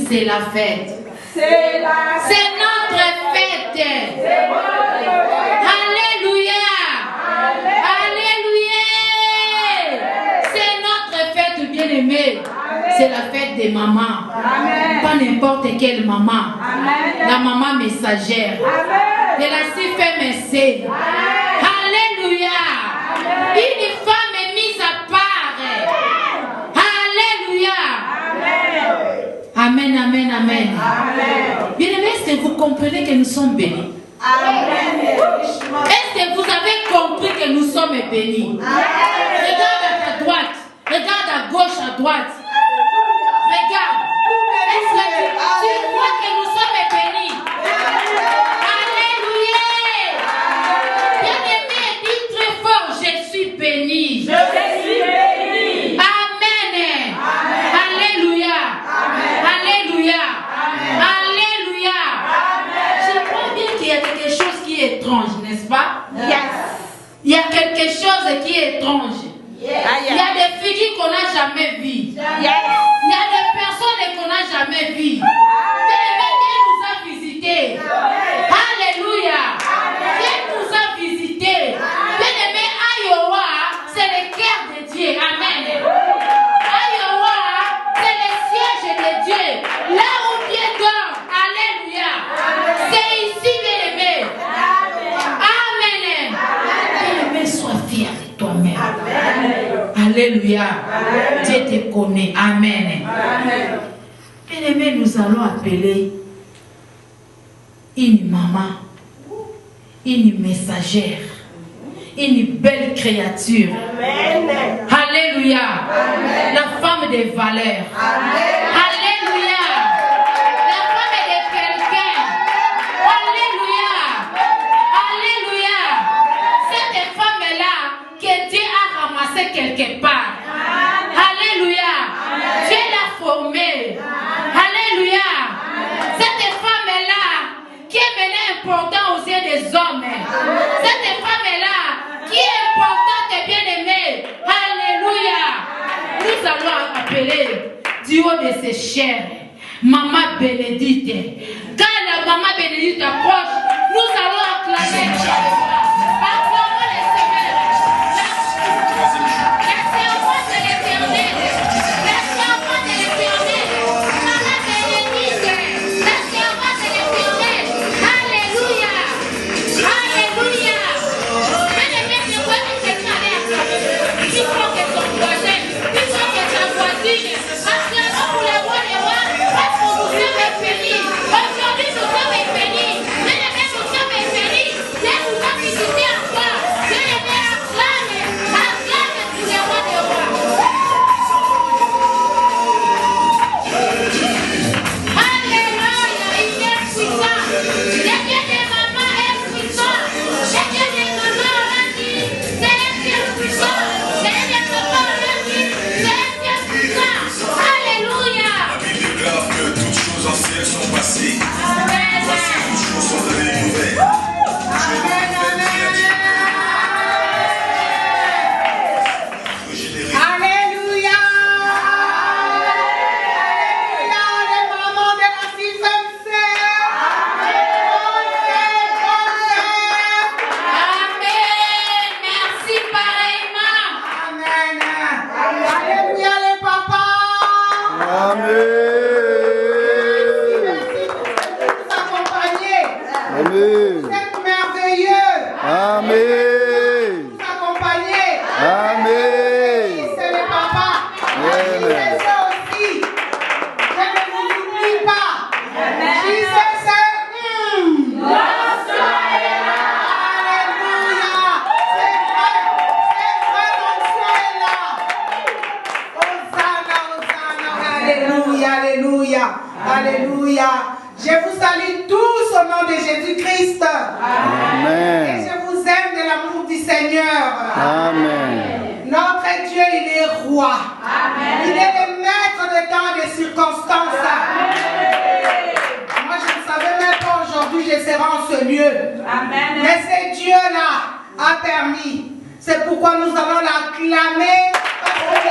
c'est la fête. C'est notre fête. Alléluia. Alléluia. C'est notre fête, bien-aimé. C'est la fête des mamans. Pas n'importe quelle maman. La maman messagère. De la CFMSC. Alléluia. Une femme est mise à part. Alléluia. Amen, amen, amen. Bien-aimés, est-ce que vous comprenez que nous sommes bénis? Est-ce que vous avez compris que nous sommes bénis? Regarde à ta droite. Regarde à gauche, à droite. Regarde. Est-ce que tu vois que nous sommes bénis? Alléluia. Bien-aimé, dis très fort, je suis béni. Je suis béni. Amen. Alléluia. Alléluia. Alléluia. Je crois bien qu'il y a quelque chose qui est étrange, n'est-ce pas? Il y a quelque chose qui est étrange. Il y a des figures qu'on n'a jamais vues. Il y a des personnes qu'on n'a jamais vues. Dieu nous a visités. Alléluia. Dieu nous a visités. Bien-aimé, Iowa, c'est le cœur de Dieu. Amen. Iowa, c'est le siège de Dieu. Là où Dieu dort. Alléluia. C'est ici, bien-aimé. Amen. Bien-aimé, sois fier de toi-même. Alléluia. Dieu te connaît. Amen. Bien-aimé, nous allons appeler une maman, une messagère, une belle créature. Alléluia. La femme des valeurs. Alléluia. La femme de quelqu'un. Alléluia. Alléluia. Cette femme-là que Dieu a ramassée quelque part. Alléluia. Dieu l'a formée. Alléluia. Cette femme-là qui est maintenant importante aux yeux des hommes. Cette femme-là qui est importante et bien-aimée. Alléluia. Nous allons appeler du haut de ses chairs Maman Bénédicte. Quand la maman Bénédicte approche, nous allons acclamer. Acclamons le Seigneur. La servante de l'Éternel. La servante de l'Éternel. Maman Bénédicte. La servante de l'Éternel. Alléluia. Alléluia. Bien-aimé, je vois que quelqu'un est acclamé. Il faut que son voisin, il faut que sa voisine, acclamons pour le roi des rois, parce que nous sommes bénis. Aujourd'hui, nous sommes bénis. Bien-aimé, nous sommes bénis. Dieu nous a visités encore. Bien-aimé, acclame. Acclame pour le roi des rois. Alléluia, il est puissant. Le Dieu des mamans est puissant. Le Dieu des mamans, on a dit, c'est un Dieu puissant. Le Dieu des mamans, on a dit, c'est un Dieu puissant. Alléluia. La Bible déclare que toutes choses anciennes sont passées. Voici toutes choses sont devenues nouvelles. Alléluia. Alléluia. Les mamans de la CFMSC. Amen. Merci pareillement. Amen. Alléluia les papas. Merci pour nous accompagner. Amen. Vous êtes merveilleux. Amen. Vous accompagner. Amen. C'est les papas. Amen. Je sais aussi. Je ne vous oublie pas. Jesus, c'est. Alléluia. C'est vrai. L'onction est là. Hosanna, Hosanna. Alléluia, Alléluia. Alléluia. Je vous salue tous au nom de Jésus-Christ. Et Amen. je vous aime de l'amour du Seigneur. Amen. Notre Dieu, il est roi. Il est le maître de temps et des circonstances. Moi, je ne savais même pas aujourd'hui je serai en ce lieu. Mais ce Dieu-là a permis. C'est pourquoi nous allons l'acclamer. Parce que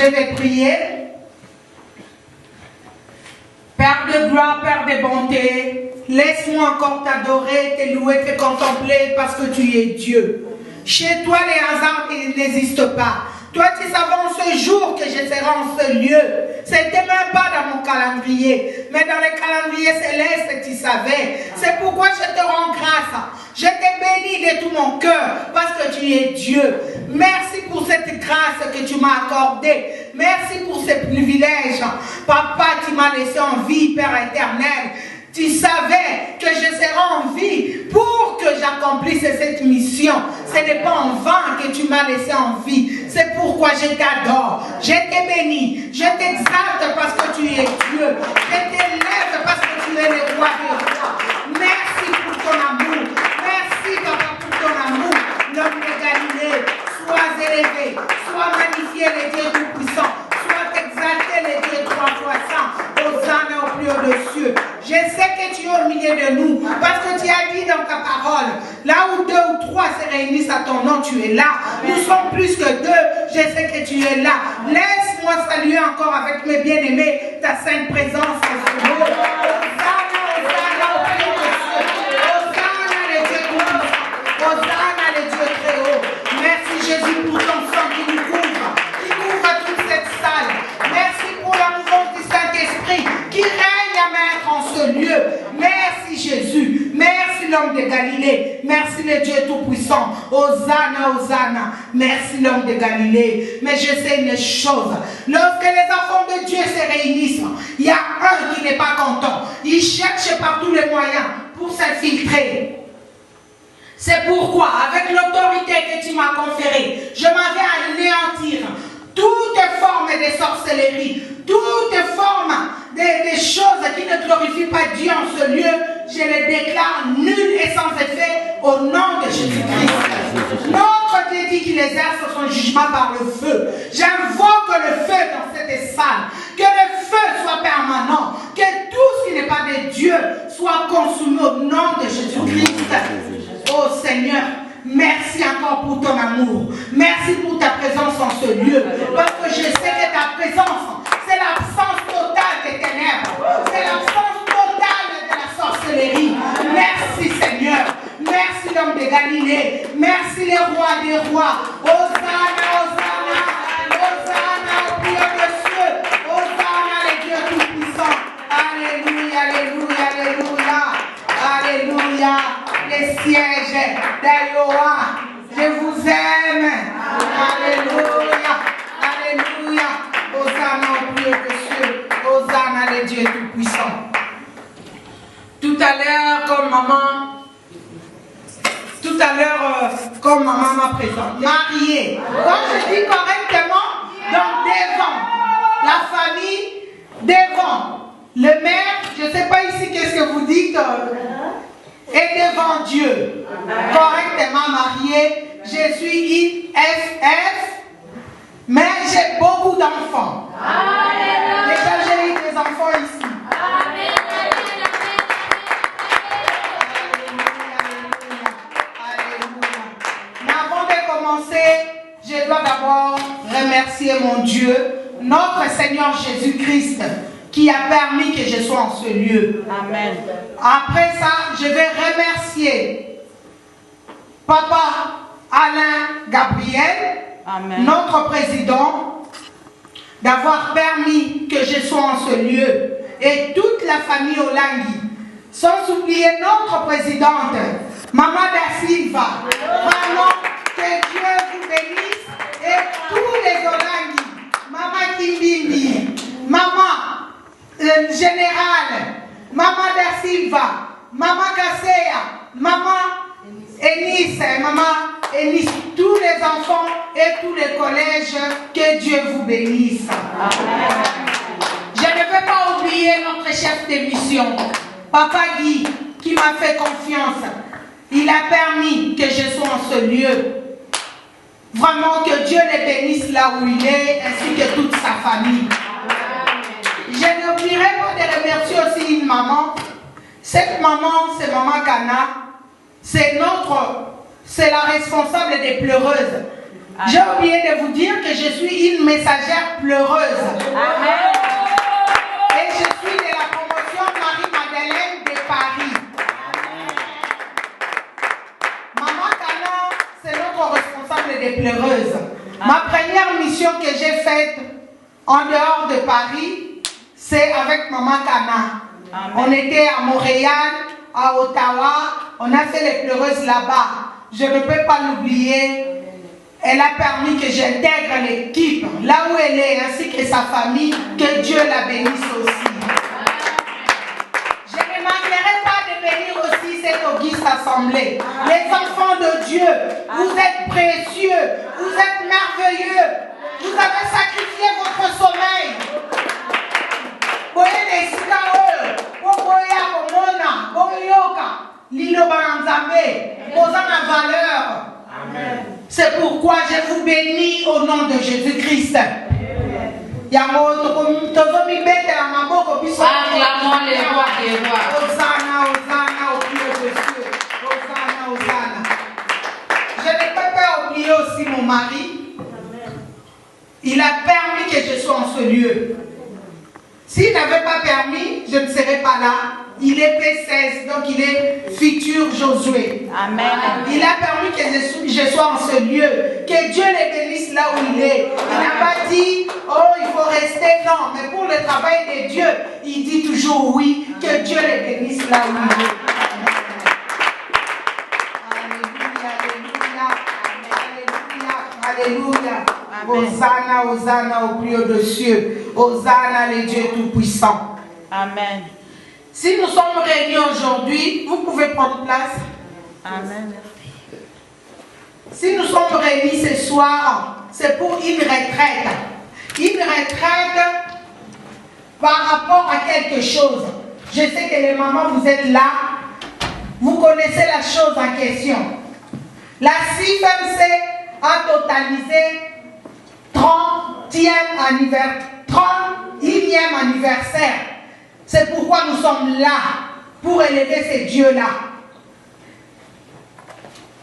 vais prier. Père de gloire, Père de bonté, laisse-moi encore t'adorer, te louer, te contempler parce que tu es Dieu. Chez toi, les hasards n'existent pas. Toi, tu savais en ce jour que je serai en ce lieu. Ce n'était même pas dans mon calendrier, mais dans le calendrier céleste, tu savais. C'est pourquoi je te rends grâce. Je te bénis de tout mon cœur parce que tu es Dieu. Merci pour cette grâce que tu m'as accordée. Merci pour ce privilège. Papa, tu m'as laissé en vie, Père éternel. Tu savais que je serais en vie pour que j'accomplisse cette mission. Ce n'est pas en vain que tu m'as laissé en vie. C'est pourquoi je t'adore. Je te bénis. Je t'exalte parce que tu es Dieu. Je t'élève parce que tu es le roi des rois. Merci pour ton amour. Merci, Papa, pour ton amour. L'homme de Galilée, sois élevé. Sois magnifié, les dieux tout-puissants. Sois exalté, les dieux trois fois saints. Hosanna au plus haut des cieux. Je sais que tu es au milieu de nous, parce que tu as dit dans ta parole, là où 2 ou 3 se réunissent à ton nom, tu es là. Nous sommes plus que 2, je sais que tu es là. Laisse-moi saluer encore avec mes bien-aimés ta sainte présence. Hosanna, Hosanna au plus haut des cieux. Hosanna les dieux tout-puissants. Hosanna les dieux très hauts. Merci Jésus pour ton sang qui nous couvre toute cette salle. Merci pour la mouvance du Saint-Esprit qui règne à mettre en ce lieu. Merci Jésus. Merci l'homme de Galilée. Merci le Dieu Tout-Puissant. Hosanna, Hosanna. Merci l'homme de Galilée. Mais je sais une chose. Lorsque les enfants de Dieu se réunissent, il y a un qui n'est pas content. Il cherche par tous les moyens pour s'infiltrer. C'est pourquoi, avec l'autorité que tu m'as conférée, je m'en vais anéantir toute forme de sorcellerie, toute forme des choses qui ne glorifient pas Dieu en ce lieu, je les déclare nulles et sans effet au nom de Jésus-Christ. Notre Dieu dit qu'il exerce son jugement par le feu. J'invoque le feu dans cette salle. Que le feu soit permanent. Que tout ce qui n'est pas de Dieu soit consumé au nom de Jésus-Christ. Oh Seigneur, merci encore pour ton amour. Merci pour ta présence en ce lieu. Parce que je sais que ta présence, c'est l'absence totale des ténèbres. C'est l'absence totale de la sorcellerie. Merci Seigneur. Merci l'homme de Galilée. Merci les rois des rois. Hosanna, Hosanna. Hosanna au plus haut des cieux. Hosanna les dieux tout-puissants. Alléluia, alléluia, alléluia. Alléluia. Les sièges d'Ayoa, je vous aime. Alléluia, alléluia. Hosanna au plus haut des cieux. Hosanna les dieux tout-puissants. Tout à l'heure, comme maman m'a présenté, mariée. Quand je dis correctement, donc devant la famille, devant le maire, je ne sais pas ici qu'est-ce que vous dites. Et devant Dieu, correctement marié, je suis IFF, mais j'ai beaucoup d'enfants. Déjà, j'ai eu des enfants ici. Alléluia. Mais avant de commencer, je dois d'abord remercier mon Dieu, notre Seigneur Jésus-Christ, qui a permis que je sois en ce lieu. Amen. Après ça, je vais remercier Papa Alain Gabriel, Amen, notre président, d'avoir permis que je sois en ce lieu. Et toute la famille Olangui, sans oublier notre présidente, Maman Da Silva. Vraiment, que Dieu vous bénisse. Et tous les Olangui, Maman Kimbimbi, Maman Général, Maman Da Silva, Maman Kasseya, Maman Enis, tous les enfants et tous les collèges, que Dieu vous bénisse. Amen. Je ne vais pas oublier notre chef de mission, Papa Guy, qui m'a fait confiance. Il a permis que je sois en ce lieu. Vraiment que Dieu le bénisse là où il est, ainsi que toute sa famille. Je n'oublierai pas de remercier aussi une maman. Cette maman, c'est Maman Kana. C'est la responsable des pleureuses. J'ai oublié de vous dire que je suis une messagère pleureuse. Amen. Et je suis de la promotion Marie-Madeleine de Paris. Maman Kana, c'est notre responsable des pleureuses. Ma première mission que j'ai faite en dehors de Paris, c'est avec Maman Kana. On était à Montréal, à Ottawa, on a fait les pleureuses là-bas. Je ne peux pas l'oublier. Elle a permis que j'intègre l'équipe là où elle est, ainsi que sa famille, que Dieu la bénisse aussi. Je ne manquerai pas de bénir aussi cette auguste assemblée. Les enfants de Dieu, vous êtes précieux, vous êtes merveilleux, vous avez sacrifié votre sommeil. C'est pourquoi je vous bénis au nom de Jésus-Christ. Acclamons les rois des rois. Hosanna, Hosanna au Dieu de Dieu. Hosanna, Hosanna. Je ne peux pas oublier aussi mon mari. Il a permis que je sois en ce lieu. S'il n'avait pas permis, je ne serais pas là. Il est P16, donc il est futur Josué. Amen. Il a permis que je sois en ce lieu. Que Dieu les bénisse là où il est. Il n'a pas dit, oh, il faut rester. Non, mais pour le travail de Dieu, il dit toujours oui. Que Dieu les bénisse là où il est. Alléluia. Hosanna, Hosanna au plus haut des cieux. Hosanna, les dieux tout-puissants. Amen. Si nous sommes réunis aujourd'hui, vous pouvez prendre place. Amen. Si nous sommes réunis ce soir, c'est pour une retraite. Une retraite par rapport à quelque chose. Je sais que les mamans, vous êtes là. Vous connaissez la chose en question. La CIFMC a totalisé 31e anniversaire. C'est pourquoi nous sommes là, pour élever ces dieux-là.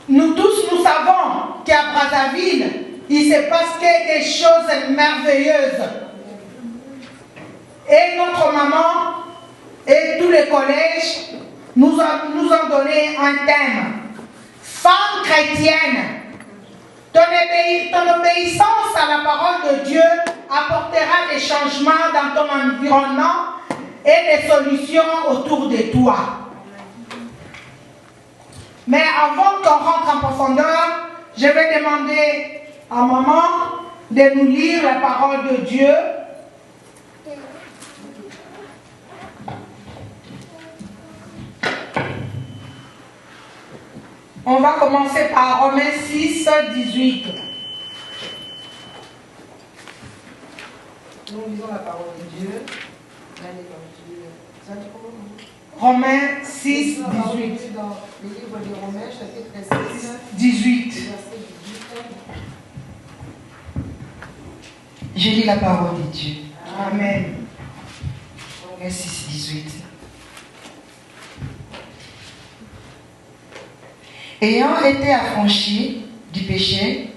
Nous tous, nous savons qu'à Brazzaville, il se passe des choses merveilleuses. Et notre maman et tous les collèges nous ont donné un thème. Femme chrétienne. Ton obéissance à la parole de Dieu apportera des changements dans ton environnement et des solutions autour de toi. Mais avant qu'on rentre en profondeur, je vais demander à maman de nous lire la parole de Dieu. On va commencer par Romains 6, 18. Nous lisons la parole de Dieu. Romains 6, 18. Dans le livre de Romains, chapitre 6, 18. Je lis la parole de Dieu. Amen. Romains 6, 18. Ayant été affranchis du péché,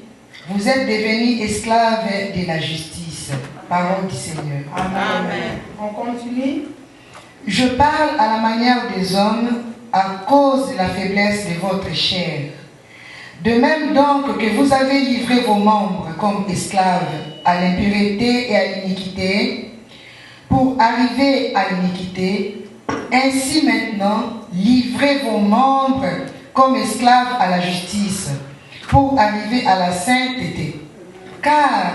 vous êtes devenus esclaves de la justice. Parole du Seigneur. Amen. On continue. Je parle à la manière des hommes à cause de la faiblesse de votre chair. De même donc que vous avez livré vos membres comme esclaves à l'impureté et à l'iniquité, pour arriver à l'iniquité, ainsi maintenant, livrez vos membres comme esclaves à la justice, pour arriver à la sainteté. Car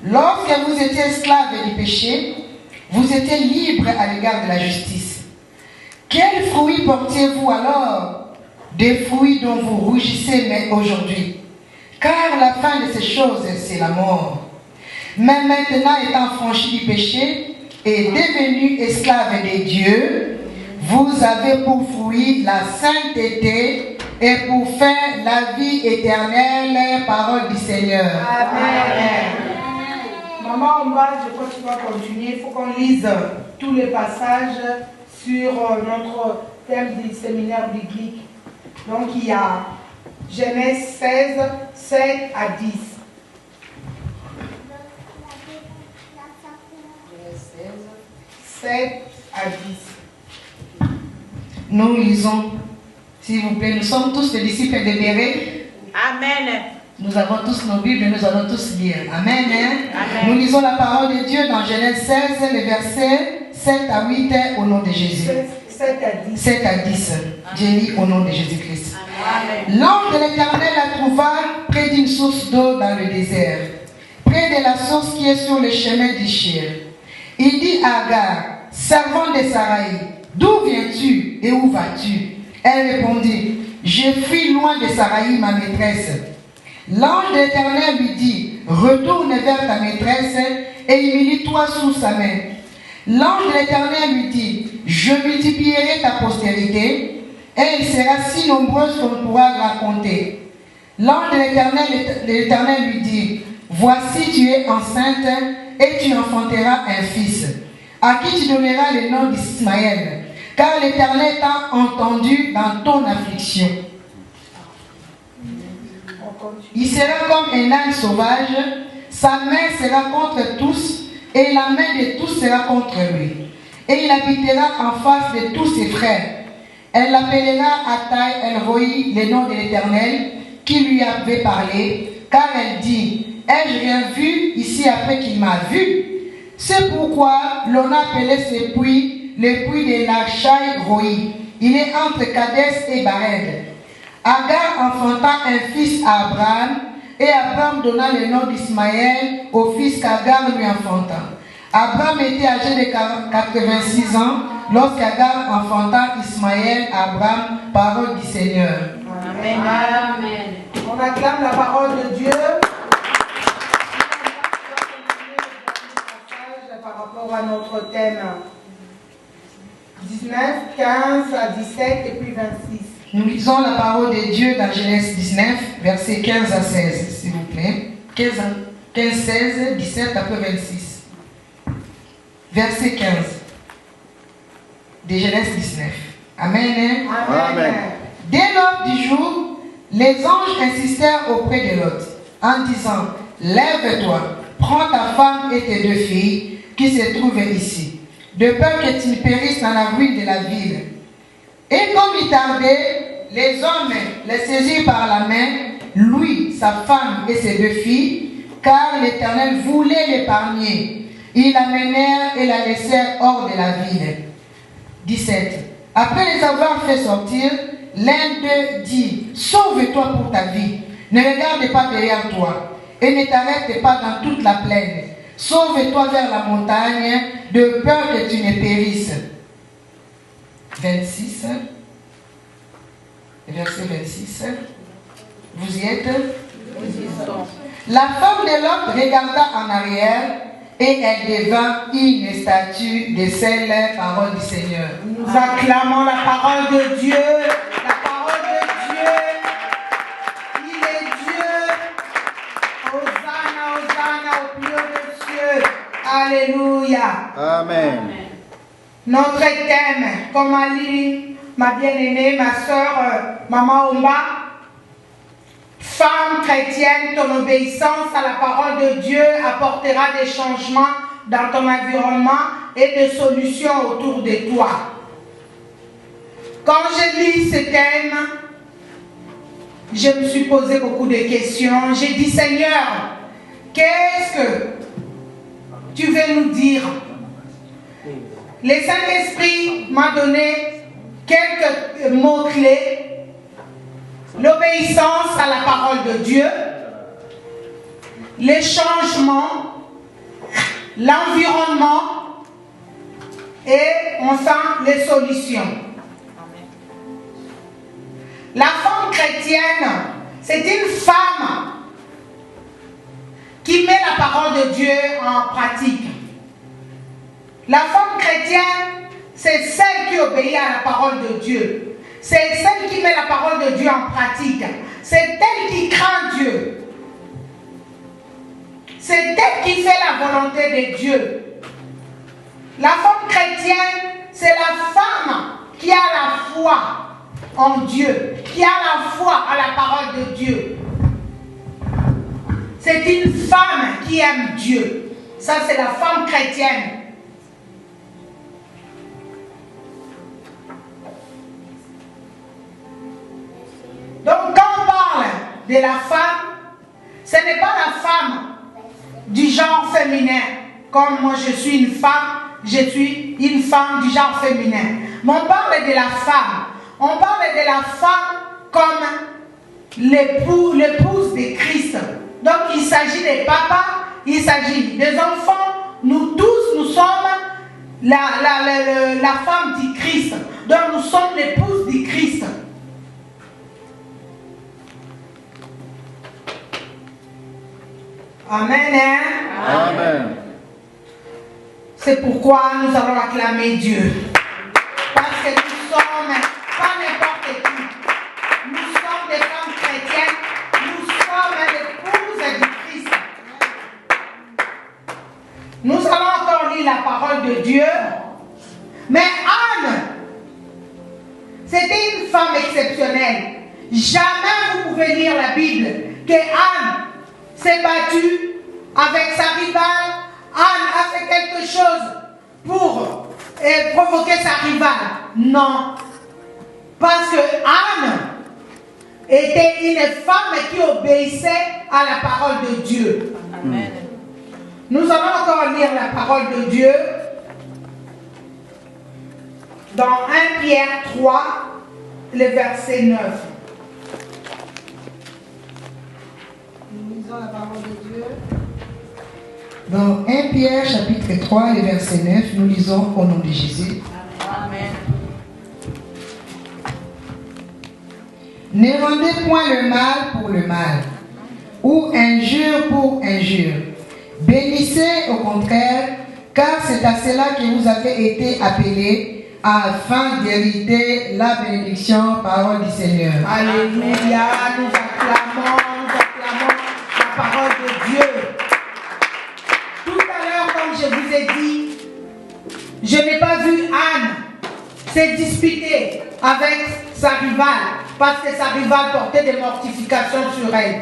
lorsque vous étiez esclaves du péché, vous étiez libres à l'égard de la justice. Quels fruits portiez-vous alors? Des fruits dont vous rougissez aujourd'hui. Car la fin de ces choses, c'est la mort. Mais maintenant, étant franchis du péché et devenus esclaves de Dieu, vous avez pour fruit la sainteté et pour fin la vie éternelle. Parole du Seigneur. Amen. Maman, en bas, je crois que tu vas continuer. Il faut qu'on lise tous les passages sur notre thème du séminaire biblique. Donc, il y a Genèse 16, 7 à 10. 7 à 10. Nous lisons, s'il vous plaît, nous sommes tous les disciples de Béret. Amen. Nous avons tous nos Bibles et nous allons tous lire. Amen. Amen. Nous lisons la parole de Dieu dans Genèse 16, les versets 7 à 8 au nom de Jésus. 7 à 10. 7 à 10. J'ai lu au nom de Jésus-Christ. Amen. L'ange de l'Éternel la trouva près d'une source d'eau dans le désert, près de la source qui est sur le chemin d'Ichir. Il dit à Agar, servante de Saraï, d'où viens-tu et où vas-tu? Elle répondit, je fuis loin de Saraï, ma maîtresse. L'ange de l'Éternel lui dit, retourne vers ta maîtresse et humilie-toi sous sa main. L'ange de l'Éternel lui dit, je multiplierai ta postérité et elle sera si nombreuse qu'on pourra la raconter. L'ange de l'Éternel lui dit, voici tu es enceinte et tu enfanteras un fils, à qui tu donneras le nom d'Ismaël, car l'Éternel t'a entendu dans ton affliction. Il sera comme un âne sauvage, sa main sera contre tous, et la main de tous sera contre lui. Et il habitera en face de tous ses frères. Elle l'appellera Ataï El-Roi, le nom de l'Éternel, qui lui avait parlé, car elle dit, ai-je rien vu ici après qu'il m'a vu? C'est pourquoi l'on a appelé ce puits le puits de Nachai Roi. Il est entre Kadès et Bared. Agar enfanta un fils à Abraham, et Abraham donna le nom d'Ismaël au fils qu'Agar lui enfanta. Abraham était âgé de 86 ans lorsqu'Agar enfanta Ismaël à Abraham, parole du Seigneur. Amen. Amen. On acclame la parole de Dieu. Par rapport à notre thème 19, 15 à 17 et puis 26. Nous lisons la parole de Dieu dans Genèse 19, versets 15 à 16, s'il vous plaît. 15, 16, 17, après 26. Verset 15 de Genèse 19. Amen. Amen. Dès l'aube du jour, les anges insistèrent auprès de Lot en disant, lève-toi, prends ta femme et tes 2 filles qui se trouvent ici, de peur que tu ne périsses dans la ruine de la ville. Et comme il tardait, les hommes les saisirent par la main, lui, sa femme et ses 2 filles, car l'Éternel voulait l'épargner. Ils l'amenèrent et la laissèrent hors de la ville. 17. Après les avoir fait sortir, l'un d'eux dit, sauve-toi pour ta vie, ne regarde pas derrière toi, et ne t'arrête pas dans toute la plaine. Sauve-toi vers la montagne, de peur que tu ne périsses. 26, verset 26. Vous y êtes? La femme de Lot regarda en arrière et elle devint une statue de celle parole du Seigneur. Nous acclamons la parole de Dieu. La parole de Dieu. Il est Dieu. Hosanna, Hosanna au plus haut des cieux. Alléluia. Amen. Notre thème, comme Ali, ma bien-aimée, ma soeur, Maman Omba, femme chrétienne, ton obéissance à la parole de Dieu apportera des changements dans ton environnement et des solutions autour de toi. Quand je lis ce thème, je me suis posé beaucoup de questions. J'ai dit, Seigneur, qu'est-ce que tu veux nous dire? Le Saint-Esprit m'a donné quelques mots-clés. L'obéissance à la parole de Dieu, les changements, l'environnement et enfin les solutions. La femme chrétienne, c'est une femme qui met la parole de Dieu en pratique. La femme chrétienne, c'est celle qui obéit à la parole de Dieu. C'est celle qui met la parole de Dieu en pratique. C'est elle qui craint Dieu. C'est elle qui fait la volonté de Dieu. La femme chrétienne, c'est la femme qui a la foi en Dieu, qui a la foi à la parole de Dieu. C'est une femme qui aime Dieu. Ça, c'est la femme chrétienne. de la femme, ce n'est pas la femme du genre féminin. Comme moi je suis une femme, je suis une femme du genre féminin. Mais on parle de la femme. On parle de la femme comme l'épouse de Christ. Donc il s'agit des papas, il s'agit des enfants. Nous tous, nous sommes la femme du Christ. Donc nous sommes l'épouse du Christ. Amen. Hein? Amen. C'est pourquoi nous allons acclamer Dieu. Parce que nous sommes pas n'importe qui. Nous sommes des femmes chrétiennes. Nous sommes l'épouse du Christ. Nous allons encore lire la parole de Dieu. Mais Anne, c'était une femme exceptionnelle. Jamais vous pouvez lire la Bible que Anne s'est battue avec sa rivale. Anne a fait quelque chose pour provoquer sa rivale. Non. Parce que Anne était une femme qui obéissait à la parole de Dieu. Amen. Nous allons encore lire la parole de Dieu dans 1 Pierre 3, le verset 9. Nous lisons la parole de Dieu. Dans 1 Pierre chapitre 3, le verset 9, nous lisons au nom de Jésus. Amen. Ne rendez point le mal pour le mal, ou injure pour injure. Bénissez au contraire, car c'est à cela que vous avez été appelés, afin d'hériter la bénédiction, parole du Seigneur. Alléluia, nous acclamons la parole de Dieu. Tout à l'heure, comme je vous ai dit, je n'ai pas vu Anne se disputer avec sa rivale, parce que sa rivale portait des mortifications sur elle.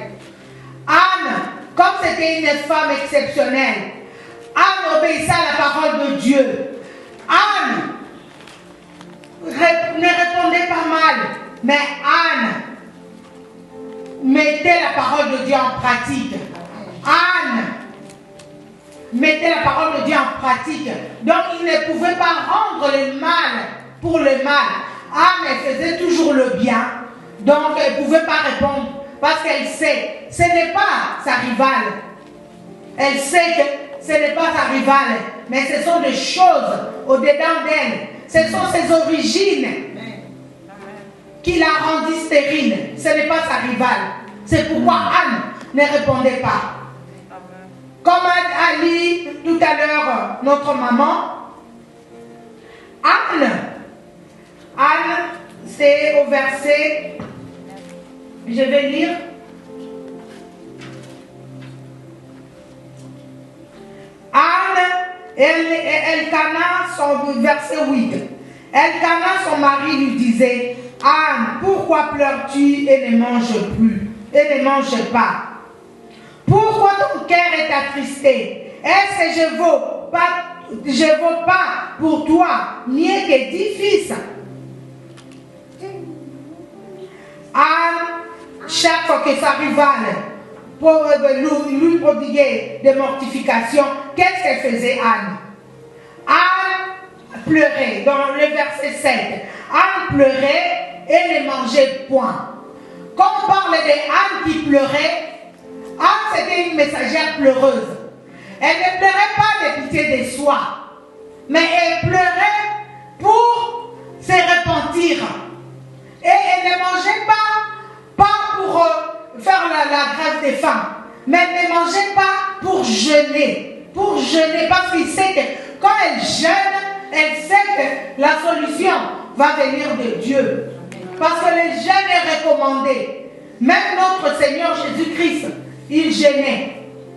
Anne, comme c'était une femme exceptionnelle, Anne obéissait à la parole de Dieu. Anne ne répondait pas mal, mais Anne mettait la parole de Dieu en pratique. Anne mettait la parole de Dieu en pratique. Donc il ne pouvait pas rendre le mal pour le mal. Anne, elle faisait toujours le bien. Donc elle ne pouvait pas répondre parce qu'elle sait, ce n'est pas sa rivale. Elle sait que ce n'est pas sa rivale, mais ce sont des choses au-dedans d'elle. Ce sont ses origines qui la rendit stérile. Ce n'est pas sa rivale. C'est pourquoi Anne ne répondait pas. Comme a dit tout à l'heure notre maman, Anne, c'est au verset, je vais lire. Anne, Elkana, son verset 8. Elkana, son mari, lui disait, Anne, pourquoi pleures-tu et ne manges plus, et ne manges pas? Pourquoi ton cœur est attristé? Est-ce que je ne vaux pas pour toi mieux que 10 fils? Anne, chaque fois que sa rivale lui prodiguait des mortifications, qu'est-ce qu'elle faisait, Anne? Anne pleurait, dans le verset 7. Anne pleurait et ne mangeait point. Quand on parle de Anne qui pleurait, Anne c'était une messagère pleureuse. Elle ne pleurait pas de pitié de soi, mais elle pleurait pour se repentir. Et elle ne mangeait pas pour faire la grâce des femmes, mais elle ne mangeait pas pour jeûner. Pour jeûner, parce qu'il sait que quand elle jeûne, elle sait que la solution va venir de Dieu. Parce que le jeûne est recommandé. Même notre Seigneur Jésus-Christ, il jeûnait.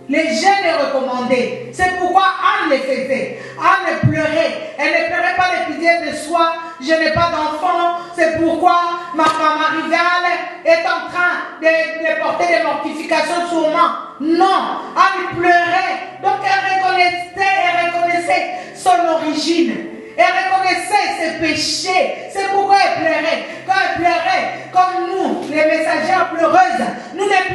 Le jeûne est recommandé. C'est pourquoi Anne le faisait. Anne pleurait. Elle ne pleurait pas de pitié de soi. Je n'ai pas d'enfant. C'est pourquoi ma rivale est en train de porter des mortifications sur moi. Non. Anne pleurait. Donc elle reconnaissait son origine. Elle reconnaissait ses péchés. C'est pourquoi elle pleurait. Quand elle pleurait, comme nous, les messagères pleureuses, nous ne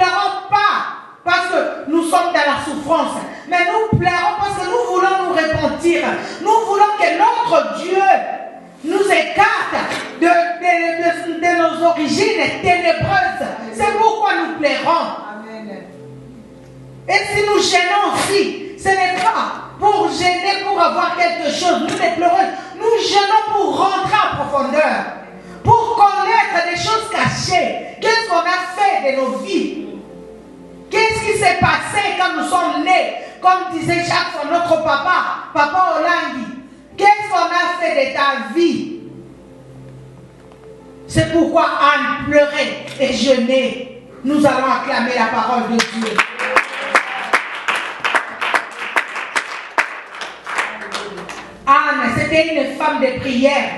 pour avoir quelque chose, nous les pleureuses, nous jeûnons pour rentrer en profondeur, pour connaître des choses cachées. Qu'est-ce qu'on a fait de nos vies? Qu'est-ce qui s'est passé quand nous sommes nés? Comme disait chaque fois notre papa, Papa Olandi. Qu'est-ce qu'on a fait de ta vie? C'est pourquoi Anne pleurait et jeûnait. Nous allons acclamer la parole de Dieu. Anne, c'était une femme de prière,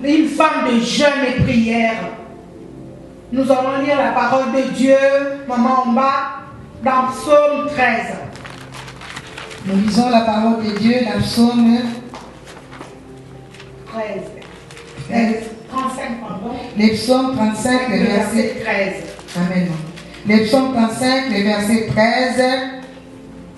une femme de jeûne et prière. Nous allons lire la parole de Dieu, Maman en bas, dans Psaume 13. Nous lisons la parole de Dieu dans Psaume 35, pardon. Les psaumes 35, le verset 13. Amen. Les psaumes 35, le verset 13.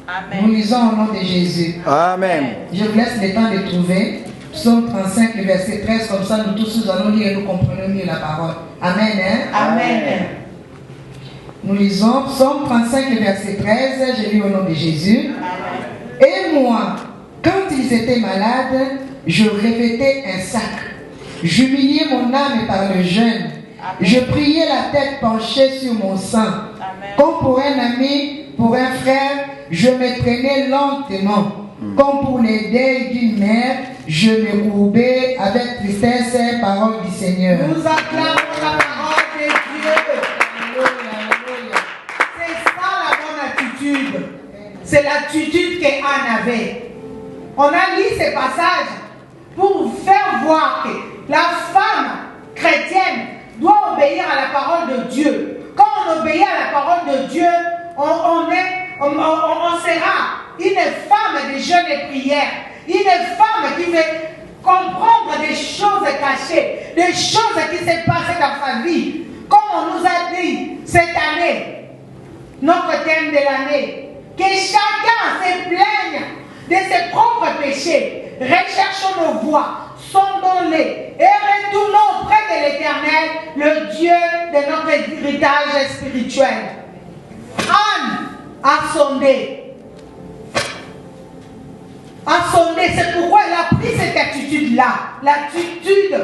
Amen. Nous lisons au nom de Jésus. Amen. Je vous laisse le temps de trouver. Psaume 35, le verset 13. Comme ça, nous tous nous allons lire et nous comprenons mieux la parole. Amen. Hein? Amen. Nous lisons Psaume 35, le verset 13. Je lis au nom de Jésus. Amen. Et moi, quand ils étaient malades, je revêtais un sac. J'humiliais mon âme par le jeûne. Je priais la tête penchée sur mon sein. Amen. Comme pour un ami, pour un frère, je me traînais lentement. Comme pour les deuils d'une mère, je me courbais avec tristesse, parole du Seigneur. Nous acclamons la parole de Dieu. C'est ça la bonne attitude. C'est l'attitude qu'Anne avait. On a lu ces passages pour faire voir que la femme chrétienne doit obéir à la parole de Dieu. Quand on obéit à la parole de Dieu, on sera une femme de jeûne et prière, une femme qui veut comprendre des choses cachées, des choses qui se passent dans sa vie. Comme on nous a dit cette année, notre thème de l'année, que chacun se plaigne de ses propres péchés. Recherchons nos voies, sondons-les et retournons auprès de l'Éternel, le Dieu de notre héritage spirituel. Anne a sondé. C'est pourquoi elle a pris cette attitude-là, l'attitude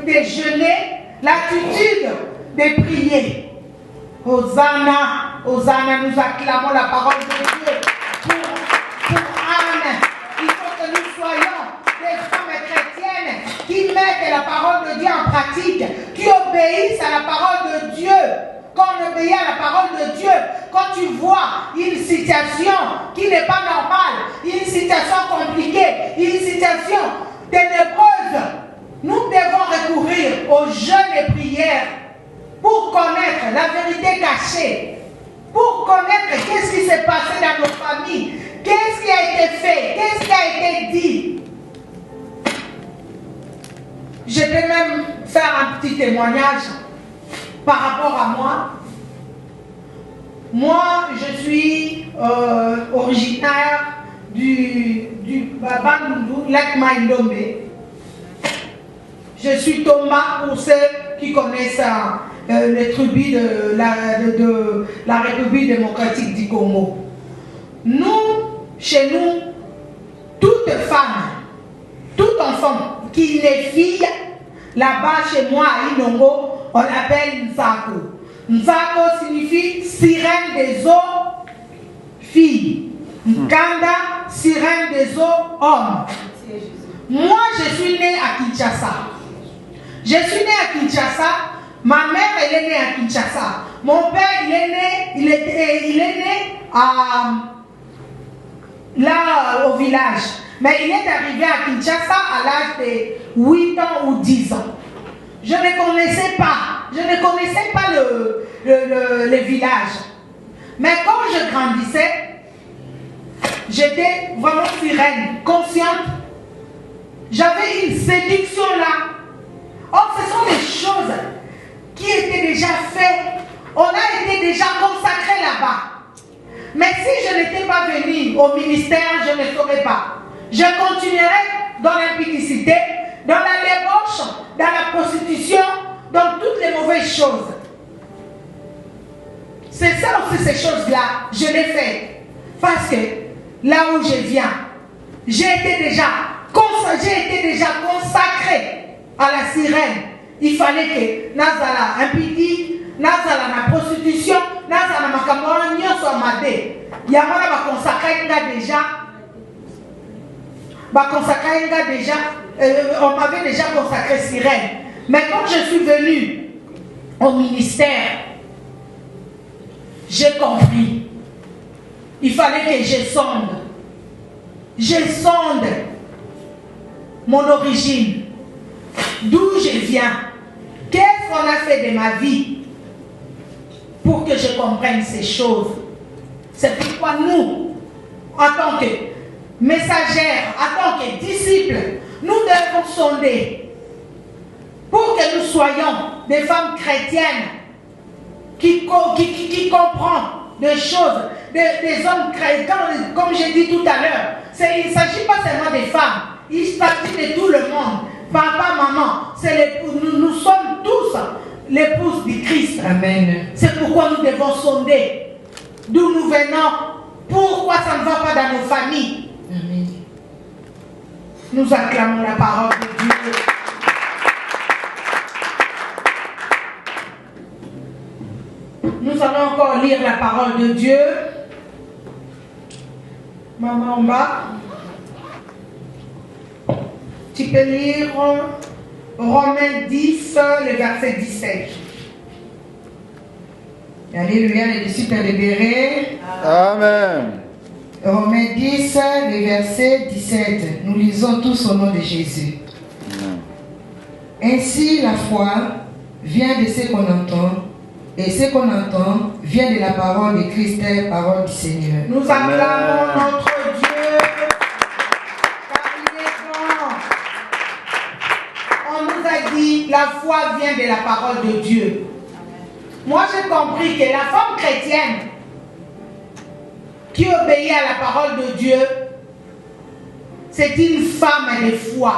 de jeûner, l'attitude de prier. Hosanna, Hosanna, nous acclamons la parole de Dieu pour Anne. Il faut que nous soyons des femmes chrétiennes qui mettent la parole de Dieu en pratique, qui obéissent à la parole de Dieu. Quand on obéit à la parole de Dieu, quand tu vois une situation qui n'est pas normale, une situation compliquée, une situation ténébreuse, nous devons recourir aux jeûnes et prières pour connaître la vérité cachée, pour connaître qu'est-ce qui s'est passé dans nos familles, qu'est-ce qui a été fait, qu'est-ce qui a été dit. Je vais même faire un petit témoignage par rapport à moi. Moi, je suis originaire du Bandundu, Lac Maïndombe. Je suis Thomas pour ceux qui connaissent les tribus de la République démocratique du Congo. Nous, chez nous, toute femme, tout enfant qui est fille, là-bas chez moi à Inongo, on l'appelle Nzako. Nzako signifie sirène des eaux, fille. Nkanda, sirène des eaux, homme. Moi, je suis née à Kinshasa. Je suis née à Kinshasa. Ma mère, elle est née à Kinshasa. Mon père, il est né là au village. Mais il est arrivé à Kinshasa à l'âge de 8 ans ou 10 ans. Je ne connaissais pas le village. Mais quand je grandissais, j'étais vraiment sirène, consciente. J'avais une séduction là. Or, ce sont des choses qui étaient déjà faites. On a été déjà consacrés là-bas. Mais si je n'étais pas venue au ministère, je ne saurais pas. Je continuerais dans l'impudicité, dans la débauche, dans la prostitution, dans toutes les mauvaises choses. C'est ça aussi, ces choses-là, je les fais. Parce que là où je viens, j'ai été déjà consacré à la sirène. Il fallait que Nazala impidi, Nazala na prostitution, Nazala na makambo nyonso amade. Yamana ba consacré déjà, on m'avait déjà consacré sirène. Mais quand je suis venue au ministère, j'ai compris. Il fallait que je sonde mon origine, d'où je viens, qu'est-ce qu'on a fait de ma vie pour que je comprenne ces choses. C'est pourquoi nous, en tant que messagères, en tant que disciples, nous devons sonder pour que nous soyons des femmes chrétiennes qui comprennent des choses, des hommes chrétiens, comme j'ai dit tout à l'heure. Il ne s'agit pas seulement des femmes, il s'agit de tout le monde. Papa, maman, nous sommes tous l'épouse du Christ. Amen. C'est pourquoi nous devons sonder d'où nous venons, pourquoi ça ne va pas dans nos familles. Amen. Nous acclamons la parole de Dieu. Nous allons encore lire la parole de Dieu. Maman en bas. Tu peux lire Romains 10, le verset 17. Alléluia, les disciples libérés. Amen. Romains 10, le verset 17. Nous lisons tous au nom de Jésus. Ainsi, la foi vient de ce qu'on entend, et ce qu'on entend vient de la parole de Christ, parole du Seigneur. Nous acclamons notre Dieu, car il est grand. On nous a dit, la foi vient de la parole de Dieu. Moi, j'ai compris que la femme chrétienne qui obéit à la parole de Dieu, c'est une femme de foi.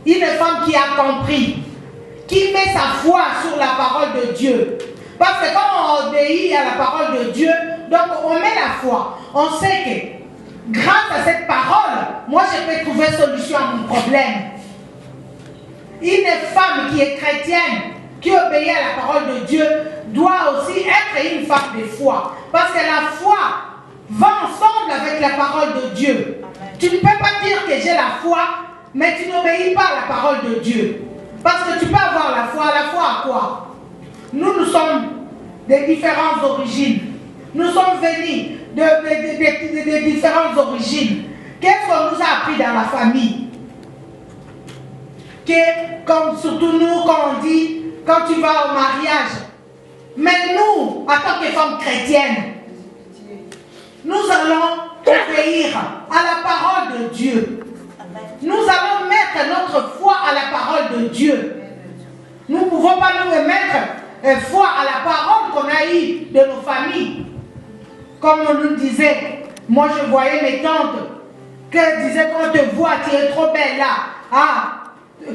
Une femme qui a compris, qui met sa foi sur la parole de Dieu. Parce que quand on obéit à la parole de Dieu, donc on met la foi. On sait que grâce à cette parole, moi je peux trouver solution à mon problème. Une femme qui est chrétienne, qui obéit à la parole de Dieu, doit aussi être une femme de foi. Parce que la foi va ensemble avec la parole de Dieu. Amen. Tu ne peux pas dire que j'ai la foi, mais tu n'obéis pas à la parole de Dieu. Parce que tu peux avoir la foi à quoi? Nous sommes de différentes origines. Nous sommes venus de différentes origines. Qu'est-ce qu'on nous a appris dans la famille? Que, comme surtout nous, quand on dit, quand tu vas au mariage, mais nous, en tant que femmes chrétiennes, nous allons obéir à la parole de Dieu. Nous allons mettre notre foi à la parole de Dieu. Nous ne pouvons pas nous mettre foi à la parole qu'on a eue de nos familles. Comme on nous disait, moi je voyais mes tantes, qu'elles disaient quand on te voit, tu es trop belle là. Ah,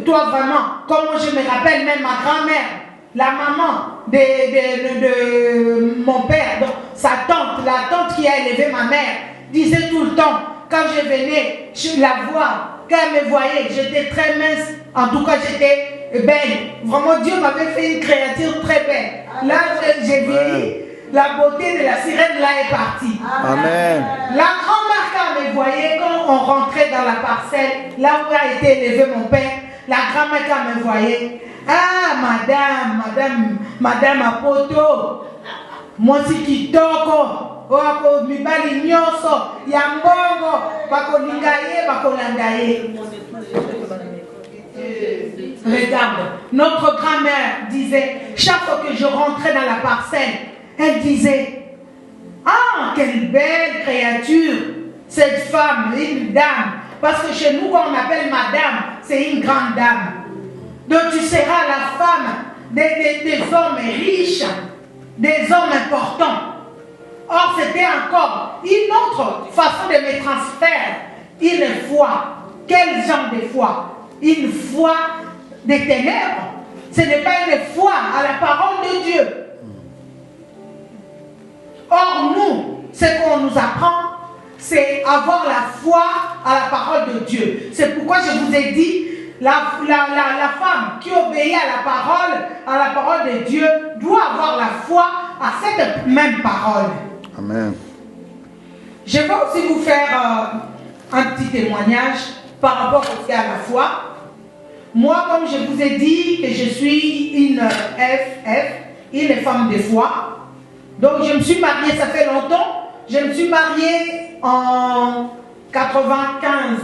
toi vraiment, comme je me rappelle même ma grand-mère, la maman de mon père, donc sa tante, la tante qui a élevé ma mère, disait tout le temps, quand je venais, je la vois, quand elle me voyait, j'étais très mince, en tout cas j'étais belle. Vraiment Dieu m'avait fait une créature très belle. Là j'ai vieilli, la beauté de la sirène là est partie. Amen. La grand-mère quand elle me voyait, quand on rentrait dans la parcelle, là où a été élevé mon père, la grand-mère quand elle me voyait, ah madame Apoto, moi si kitoko, wako mibali nyoso, yambongo, bakolingaye, bakolangaye. Regarde, notre grand-mère disait, chaque fois que je rentrais dans la parcelle, elle disait, ah, quelle belle créature, cette femme, une dame. Parce que chez nous, quand on appelle madame, c'est une grande dame. Donc tu seras la femme des hommes riches, des hommes importants. Or, c'était encore une autre façon de me transférer une foi. Quel genre de foi? Une foi des ténèbres. Ce n'est pas une foi à la parole de Dieu. Or, nous, ce qu'on nous apprend, c'est avoir la foi à la parole de Dieu. C'est pourquoi je vous ai dit, la femme qui obéit à la parole de Dieu, doit avoir la foi à cette même parole. Amen. Je vais aussi vous faire un petit témoignage par rapport aussi à la foi. Moi, comme je vous ai dit que je suis une une femme de foi. Donc je me suis mariée, ça fait longtemps. Je me suis mariée en 95,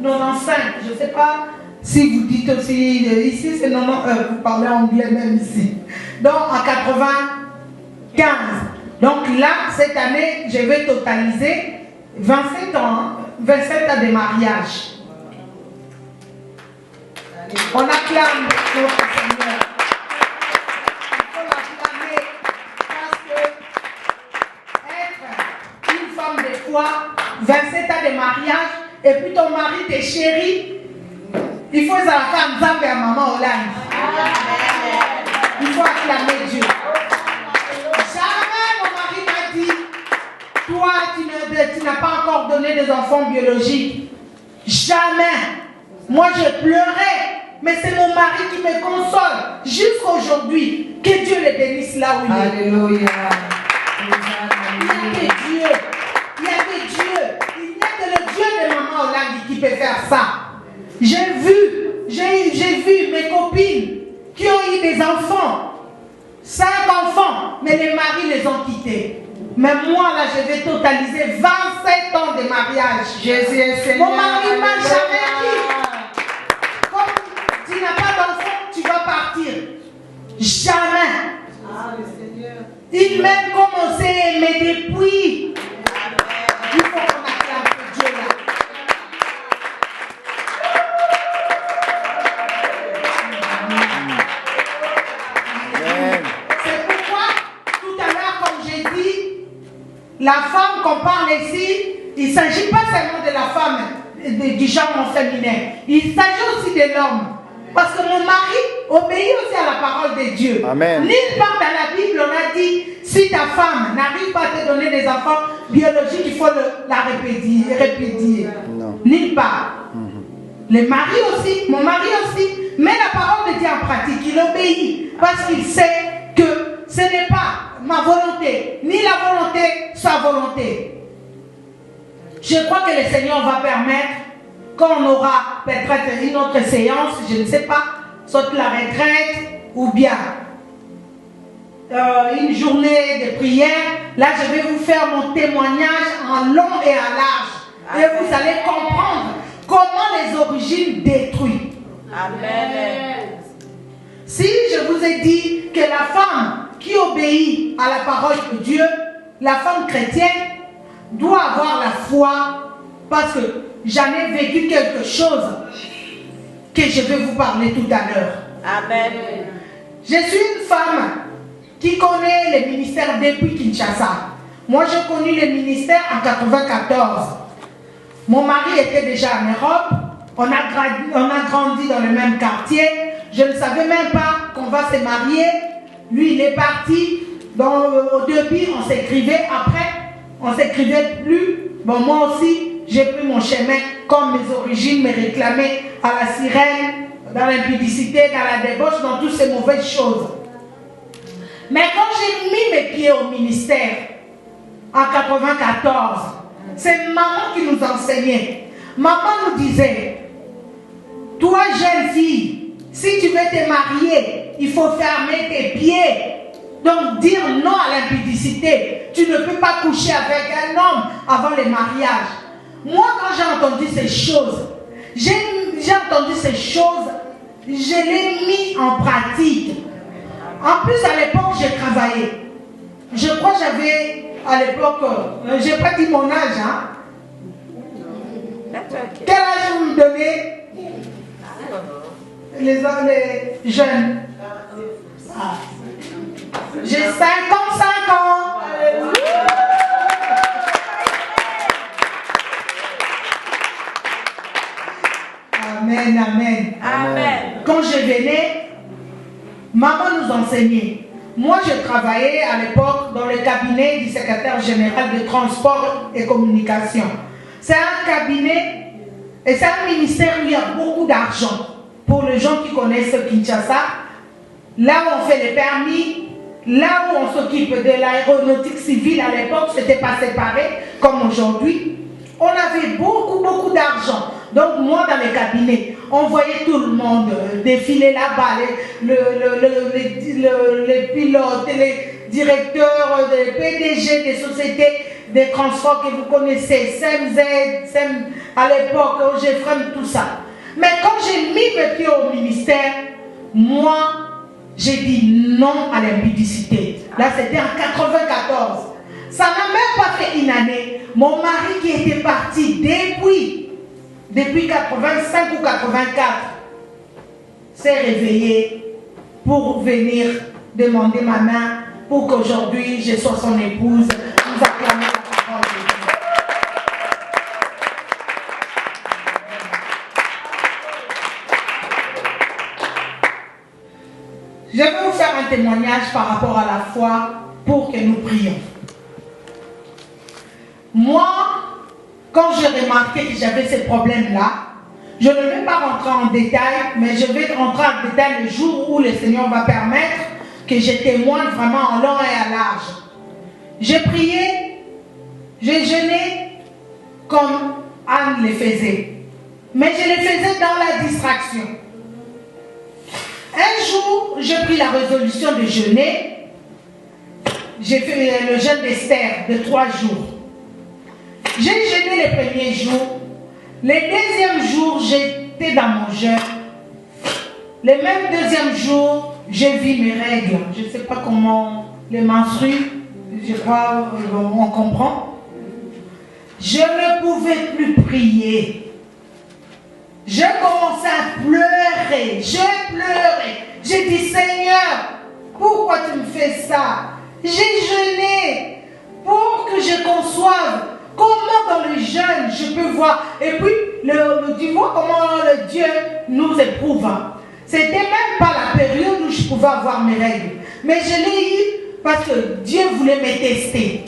95. Je ne sais pas si vous dites aussi, ici c'est 90, vous parlez anglais même ici. Donc en 95. Donc là, cette année, je vais totaliser 27 ans de mariage. On acclame notre Seigneur. Il faut l'acclamer parce que être une femme de foi, 27 ans de mariage, et puis ton mari t'es chéri, il faut la femme Zambé à maman Hollande. Il faut acclamer Dieu. Jamais mon mari m'a dit, toi tu n'as pas encore donné des enfants biologiques. Jamais. Moi je pleurais. Mais c'est mon mari qui me console jusqu'à aujourd'hui. Que Dieu le bénisse là où il est. Alléluia. Il n'y a que Dieu. Il n'y a que Dieu. Il n'y a que le Dieu de maman Hollande qui peut faire ça. J'ai vu mes copines qui ont eu des enfants. 5 enfants. Mais les maris les ont quittés. Mais moi là je vais totaliser 27 ans de mariage. Jésus est Seigneur. Mon mari m'a jamais dit. Tu n'as pas d'enfant, tu vas partir. Jamais. Il m'a commencé à aimer depuis. Il faut qu'on acclame ce Dieu là. C'est pourquoi, tout à l'heure, comme j'ai dit, la femme qu'on parle ici, il ne s'agit pas seulement de la femme du genre féminin. Il s'agit aussi de l'homme. Parce que mon mari obéit aussi à la parole de Dieu. Amen. Nulle part dans la Bible, on a dit, si ta femme n'arrive pas à te donner des enfants biologiques, il faut la répudier. Non. Nulle part. Les maris aussi, mon mari aussi, met la parole de Dieu en pratique. Il obéit parce qu'il sait que ce n'est pas ma volonté, ni la volonté, sa volonté. Je crois que le Seigneur va permettre, quand on aura peut-être une autre séance, je ne sais pas, soit la retraite ou bien une journée de prière, là je vais vous faire mon témoignage en long et en large. Et vous allez comprendre comment les origines détruisent. Amen. Si je vous ai dit que la femme qui obéit à la parole de Dieu, la femme chrétienne, doit avoir la foi, parce que j'en ai vécu quelque chose que je vais vous parler tout à l'heure. Amen. Je suis une femme qui connaît le ministère depuis Kinshasa. Moi, j'ai connu le ministère en 1994. Mon mari était déjà en Europe. On a grandi dans le même quartier. Je ne savais même pas qu'on va se marier. Lui, il est parti. Au début, on s'écrivait. Après, on ne s'écrivait plus. Bon, moi aussi, j'ai pris mon chemin comme mes origines me réclamaient à la sirène, dans l'impudicité, dans la débauche, dans toutes ces mauvaises choses. Mais quand j'ai mis mes pieds au ministère, en 1994, c'est maman qui nous enseignait. Maman nous disait, toi jeune fille, si tu veux te marier, il faut fermer tes pieds. Donc dire non à l'impudicité. Tu ne peux pas coucher avec un homme avant le mariage. Moi, quand j'ai entendu ces choses, je l'ai mis en pratique. En plus, à l'époque, j'ai travaillé. Je crois que j'avais, à l'époque, je n'ai pas dit mon âge, hein. Quel âge vous me donnez? Les jeunes. Ah. J'ai 55 ans. Amen, amen. Amen. Quand je venais, maman nous enseignait. Moi, je travaillais à l'époque dans le cabinet du secrétaire général de transport et communication. C'est un cabinet et c'est un ministère où il y a beaucoup d'argent. Pour les gens qui connaissent Kinshasa, là où on fait les permis, là où on s'occupe de l'aéronautique civile à l'époque, c'était pas séparé comme aujourd'hui. On avait beaucoup d'argent. Donc moi dans les cabinets, on voyait tout le monde défiler là-bas, les pilotes, les directeurs, les PDG des sociétés des transports que vous connaissez, SEMZ, à l'époque, OGFREM, tout ça. Mais quand j'ai mis mes pieds au ministère, moi, j'ai dit non à l'impudicité. Là, c'était en 94. Ça n'a même pas fait une année. Mon mari qui était parti depuis 85 ou 84, s'est réveillé pour venir demander ma main pour qu'aujourd'hui je sois son épouse. Nous acclamons la parole de Dieu. Je vais vous faire un témoignage par rapport à la foi pour que nous prions. Moi, quand j'ai remarqué que j'avais ces problèmes-là, je ne vais pas rentrer en détail, mais je vais rentrer en détail le jour où le Seigneur va permettre que je témoigne vraiment en long et à large. J'ai prié, j'ai jeûné comme Anne le faisait, mais je le faisais dans la distraction. Un jour, j'ai pris la résolution de jeûner. J'ai fait le jeûne d'Esther de 3 jours. J'ai jeûné les premiers jours. Les deuxièmes jours, j'étais dans mon jeûne. Les mêmes deuxième jours, j'ai vu mes règles. Je ne sais pas comment les menstrues, je crois on comprend. Je ne pouvais plus prier. J'ai commencé à pleurer. J'ai pleuré. J'ai dit, Seigneur, pourquoi tu me fais ça? J'ai jeûné pour que je conçoive comment dans le jeûne je peux voir. Et puis, tu vois comment le Dieu nous éprouve. C'était même pas la période où je pouvais avoir mes règles. Mais je l'ai eu parce que Dieu voulait me tester.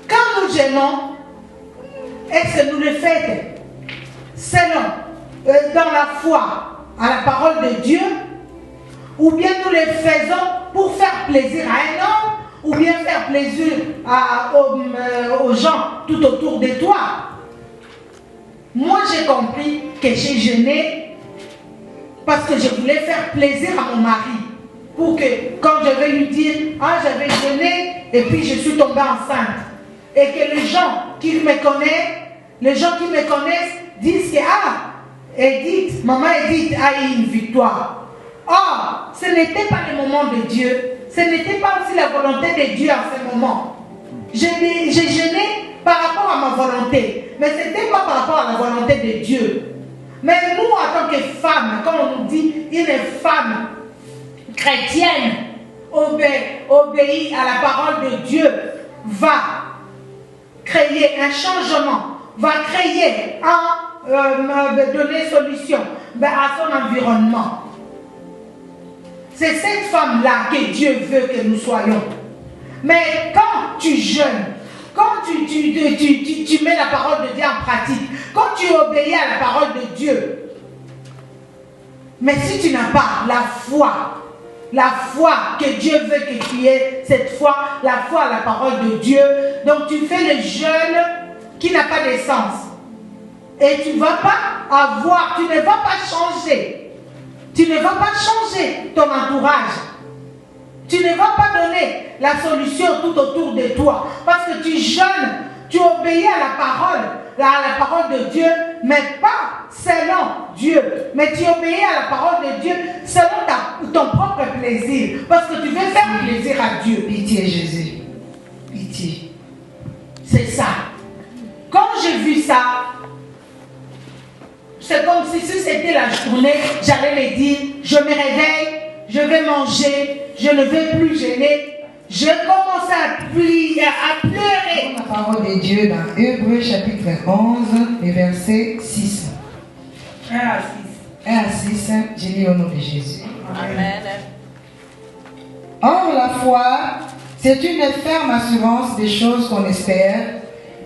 Quand nous jeûnons, est-ce que nous le faisons selon, dans la foi à la parole de Dieu, ou bien nous le faisons pour faire plaisir à un homme, ou bien faire plaisir aux gens tout autour de toi? Moi, j'ai compris que j'ai jeûné parce que je voulais faire plaisir à mon mari. Pour que, quand je vais lui dire, ah, j'avais jeûné et puis je suis tombée enceinte. Et que les gens qui me connaissent, disent que, ah, Edith, maman Edith a eu une victoire. Or, ce n'était pas le moment de Dieu. Ce n'était pas aussi la volonté de Dieu en ce moment. J'ai jeûné par rapport à ma volonté. Mais ce n'était pas par rapport à la volonté de Dieu. Mais nous, en tant que femmes, comme on nous dit, une femme chrétienne obéit à la parole de Dieu, va créer un changement, va créer donner solution à son environnement. C'est cette femme-là que Dieu veut que nous soyons. Mais quand tu jeûnes, quand tu mets la parole de Dieu en pratique, quand tu obéis à la parole de Dieu, mais si tu n'as pas la foi que Dieu veut que tu aies, cette foi, la foi à la parole de Dieu, donc tu fais le jeûne qui n'a pas de sens. Et tu ne vas pas changer. Tu ne vas pas changer ton entourage. Tu ne vas pas donner la solution tout autour de toi. Parce que tu jeûnes, tu obéis à la parole de Dieu, mais pas selon Dieu. Mais tu obéis à la parole de Dieu selon ton propre plaisir. Parce que tu veux faire plaisir à Dieu. Pitié, Jésus. Pitié. C'est ça. Quand j'ai vu ça, c'est comme si c'était la journée, j'allais me dire, je me réveille, je vais manger, je ne vais plus jeûner. Je commence à pleurer. La parole de Dieu dans Hébreux chapitre 11, et verset 6. 1 à 6. 1 à 6, je lis au nom de Jésus. Amen. Or, la foi, c'est une ferme assurance des choses qu'on espère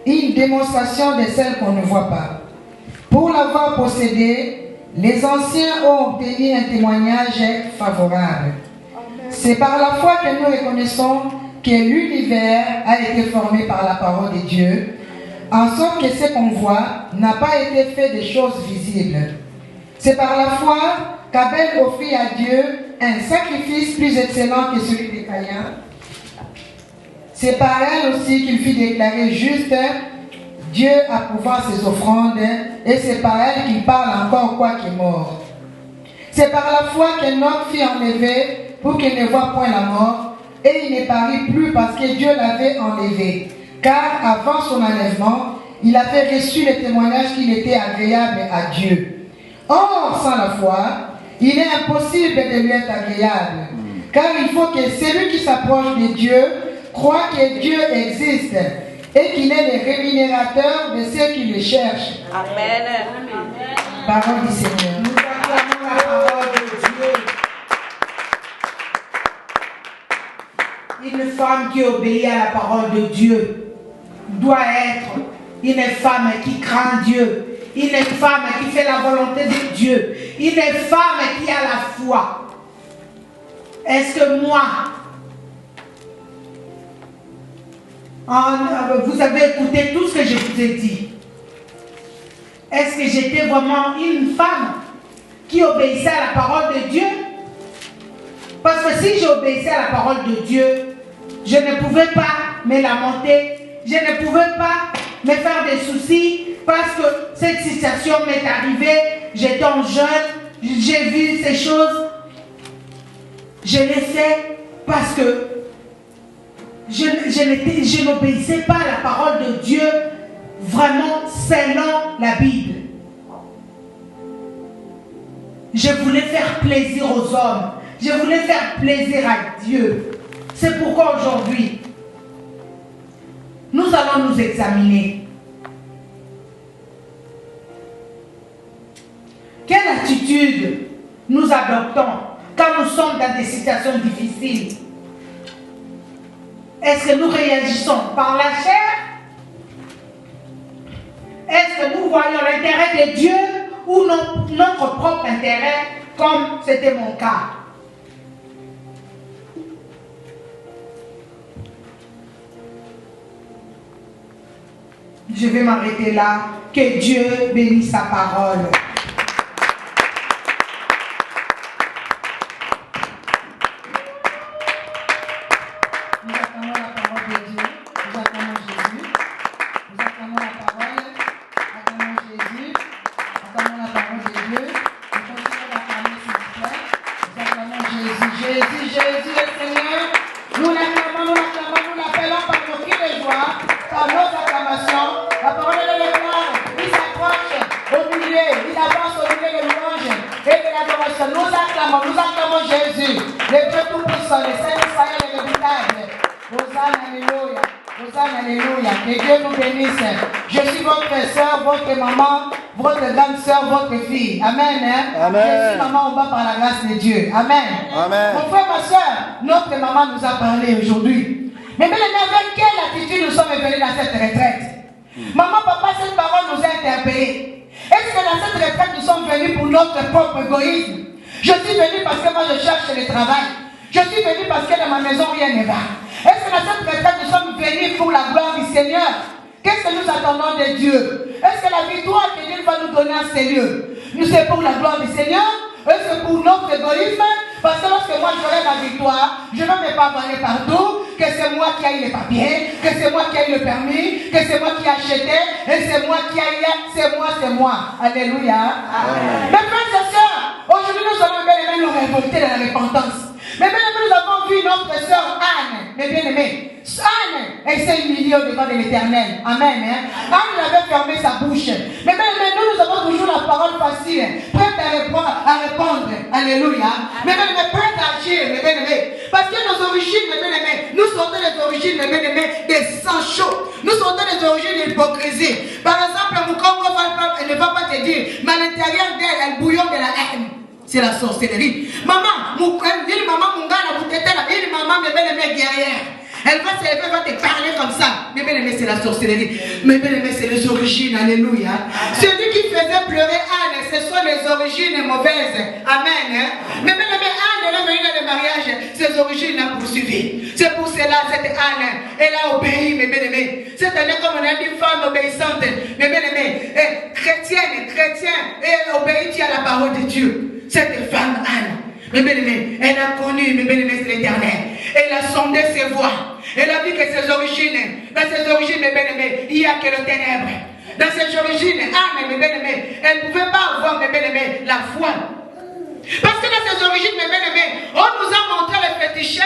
une démonstration de celle qu'on ne voit pas. Pour l'avoir possédée, les anciens ont obtenu un témoignage favorable. C'est par la foi que nous reconnaissons que l'univers a été formé par la parole de Dieu, en sorte que ce qu'on voit n'a pas été fait de choses visibles. C'est par la foi qu'Abel offrit à Dieu un sacrifice plus excellent que celui de Caïn. C'est par elle aussi qu'il fut déclaré juste, Dieu approuvant ses offrandes, et c'est par elle qu'il parle encore quoiqu'il est mort. C'est par la foi qu'Enoch fut enlevé pour qu'il ne voie point la mort, et il ne parut plus parce que Dieu l'avait enlevé. Car avant son enlèvement, il avait reçu le témoignage qu'il était agréable à Dieu. Or, sans la foi, il est impossible de lui être agréable. Car il faut que celui qui s'approche de Dieu croit que Dieu existe et qu'il est le rémunérateur de ceux qui le cherchent. Amen. Parole du Seigneur. Nous acclamons la parole de Dieu. Une femme qui obéit à la parole de Dieu doit être une femme qui craint Dieu, une femme qui fait la volonté de Dieu, une femme qui a la foi. Est-ce que moi, vous avez écouté tout ce que je vous ai dit? Est-ce que j'étais vraiment une femme qui obéissait à la parole de Dieu? Parce que si j'obéissais à la parole de Dieu, je ne pouvais pas me lamenter, je ne pouvais pas me faire des soucis parce que cette situation m'est arrivée, j'étais jeune, j'ai vu ces choses. Je l'ai fait parce que je n'obéissais pas à la parole de Dieu vraiment selon la Bible. Je voulais faire plaisir aux hommes. Je voulais faire plaisir à Dieu. C'est pourquoi aujourd'hui, nous allons nous examiner. Quelle attitude nous adoptons quand nous sommes dans des situations difficiles? Est-ce que nous réagissons par la chair? Est-ce que nous voyons l'intérêt de Dieu ou notre propre intérêt, comme c'était mon cas? Je vais m'arrêter là. Que Dieu bénisse sa parole. Nous acclamons la parole de Dieu. Nous acclamons Jésus. Nous acclamons la parole. Acclamons Jésus. Acclamons la parole de Dieu. Nous continuons d'acclamer, s'il vous plaît. Nous acclamons Jésus. Jésus, Jésus, le Seigneur. Nous l'acclamons, nous l'appelons par nos cris de joie, par nos acclamations. La parole de l'éclat, il s'approche au milieu, il avance au milieu de louange et de l'adoration. Nous acclamons Jésus, le Dieu tout-puissant, le Saint Israël et le véritable. Hosanna, alléluia. Hosanna, alléluia. Que Dieu nous bénisse. Je suis votre soeur, votre maman, votre grande soeur, votre fille. Amen. Amen. Je suis maman au bas par la grâce de Dieu. Amen. Amen. Mon frère, ma soeur, notre maman nous a parlé aujourd'hui. Mais bien, avec quelle attitude nous sommes venus dans cette retraite? Maman, papa, cette parole nous a interpellés. Est-ce que dans cette retraite, nous sommes venus pour notre propre égoïsme? Je suis venu parce que moi, je cherche le travail. Je suis venu parce que dans ma maison, rien ne va. Est-ce que dans cette retraite, nous sommes venus pour la gloire du Seigneur? Qu'est-ce que nous attendons de Dieu? Est-ce que la victoire que Dieu va nous donner à ces lieux, c'est pour la gloire du Seigneur? Est-ce que pour notre égoïsme? Parce que lorsque moi j'aurai la victoire, je ne vais pas parler partout que c'est moi qui ai les papiers, que c'est moi qui ai le permis, que c'est moi qui ai acheté, et c'est moi qui ai, c'est moi. Alléluia. Amen. Mes frères et sœurs, aujourd'hui nous allons bien aimés nous révolter dans la repentance. Mais bien aimés, nous avons vu notre sœur Anne, mes bien-aimés. Anne, elle s'est humiliée au devant de l'Éternel. Amen. Anne avait fermé sa bouche. Mais bien aimés, nous avons toujours la parole facile, prête à répondre. Alléluia. Mais bien aimés, prête à agir, mes bien-aimés. Parce que nos origines, mes bien-aimés, nous sortons des origines, mes bien-aimés, des sangs chauds. Nous sortons des origines de l'hypocrisie. Par exemple, mon Congo ne va pas te dire, mais à l'intérieur d'elle, elle bouillonne de la haine. C'est la sorcellerie. Maman, maman, mon gars, il maman, mes bien-aimés guerrières. Elle va s'élever, elle va te parler comme ça. Mais bien aimé, c'est la sorcellerie. Mais bien aimé, c'est les origines. Alléluia. Celui qui faisait pleurer Anne, ce sont les origines mauvaises. Amen. Mais bien aimé, Anne, elle est venue dans le mariage. Ses origines l'ont poursuivi. C'est pour cela, cette Anne, elle a obéi, mes bien aimés. Cette année, comme on a dit, femme obéissante, mes bien aimés, chrétienne, et obéit à la parole de Dieu. Cette femme, Anne, mes bien-aimés, elle a connu, mes bien-aimés, c'est l'Éternel. Elle a sondé ses voies. Elle a vu que ses origines, dans ses origines, mes bien-aimés, il n'y a que le ténèbre. Dans ses origines, Anne, mes bien-aimés, elle ne pouvait pas avoir, mes bien-aimés, la foi. Parce que dans ses origines, mes bien-aimés, on nous a montré le féticheur.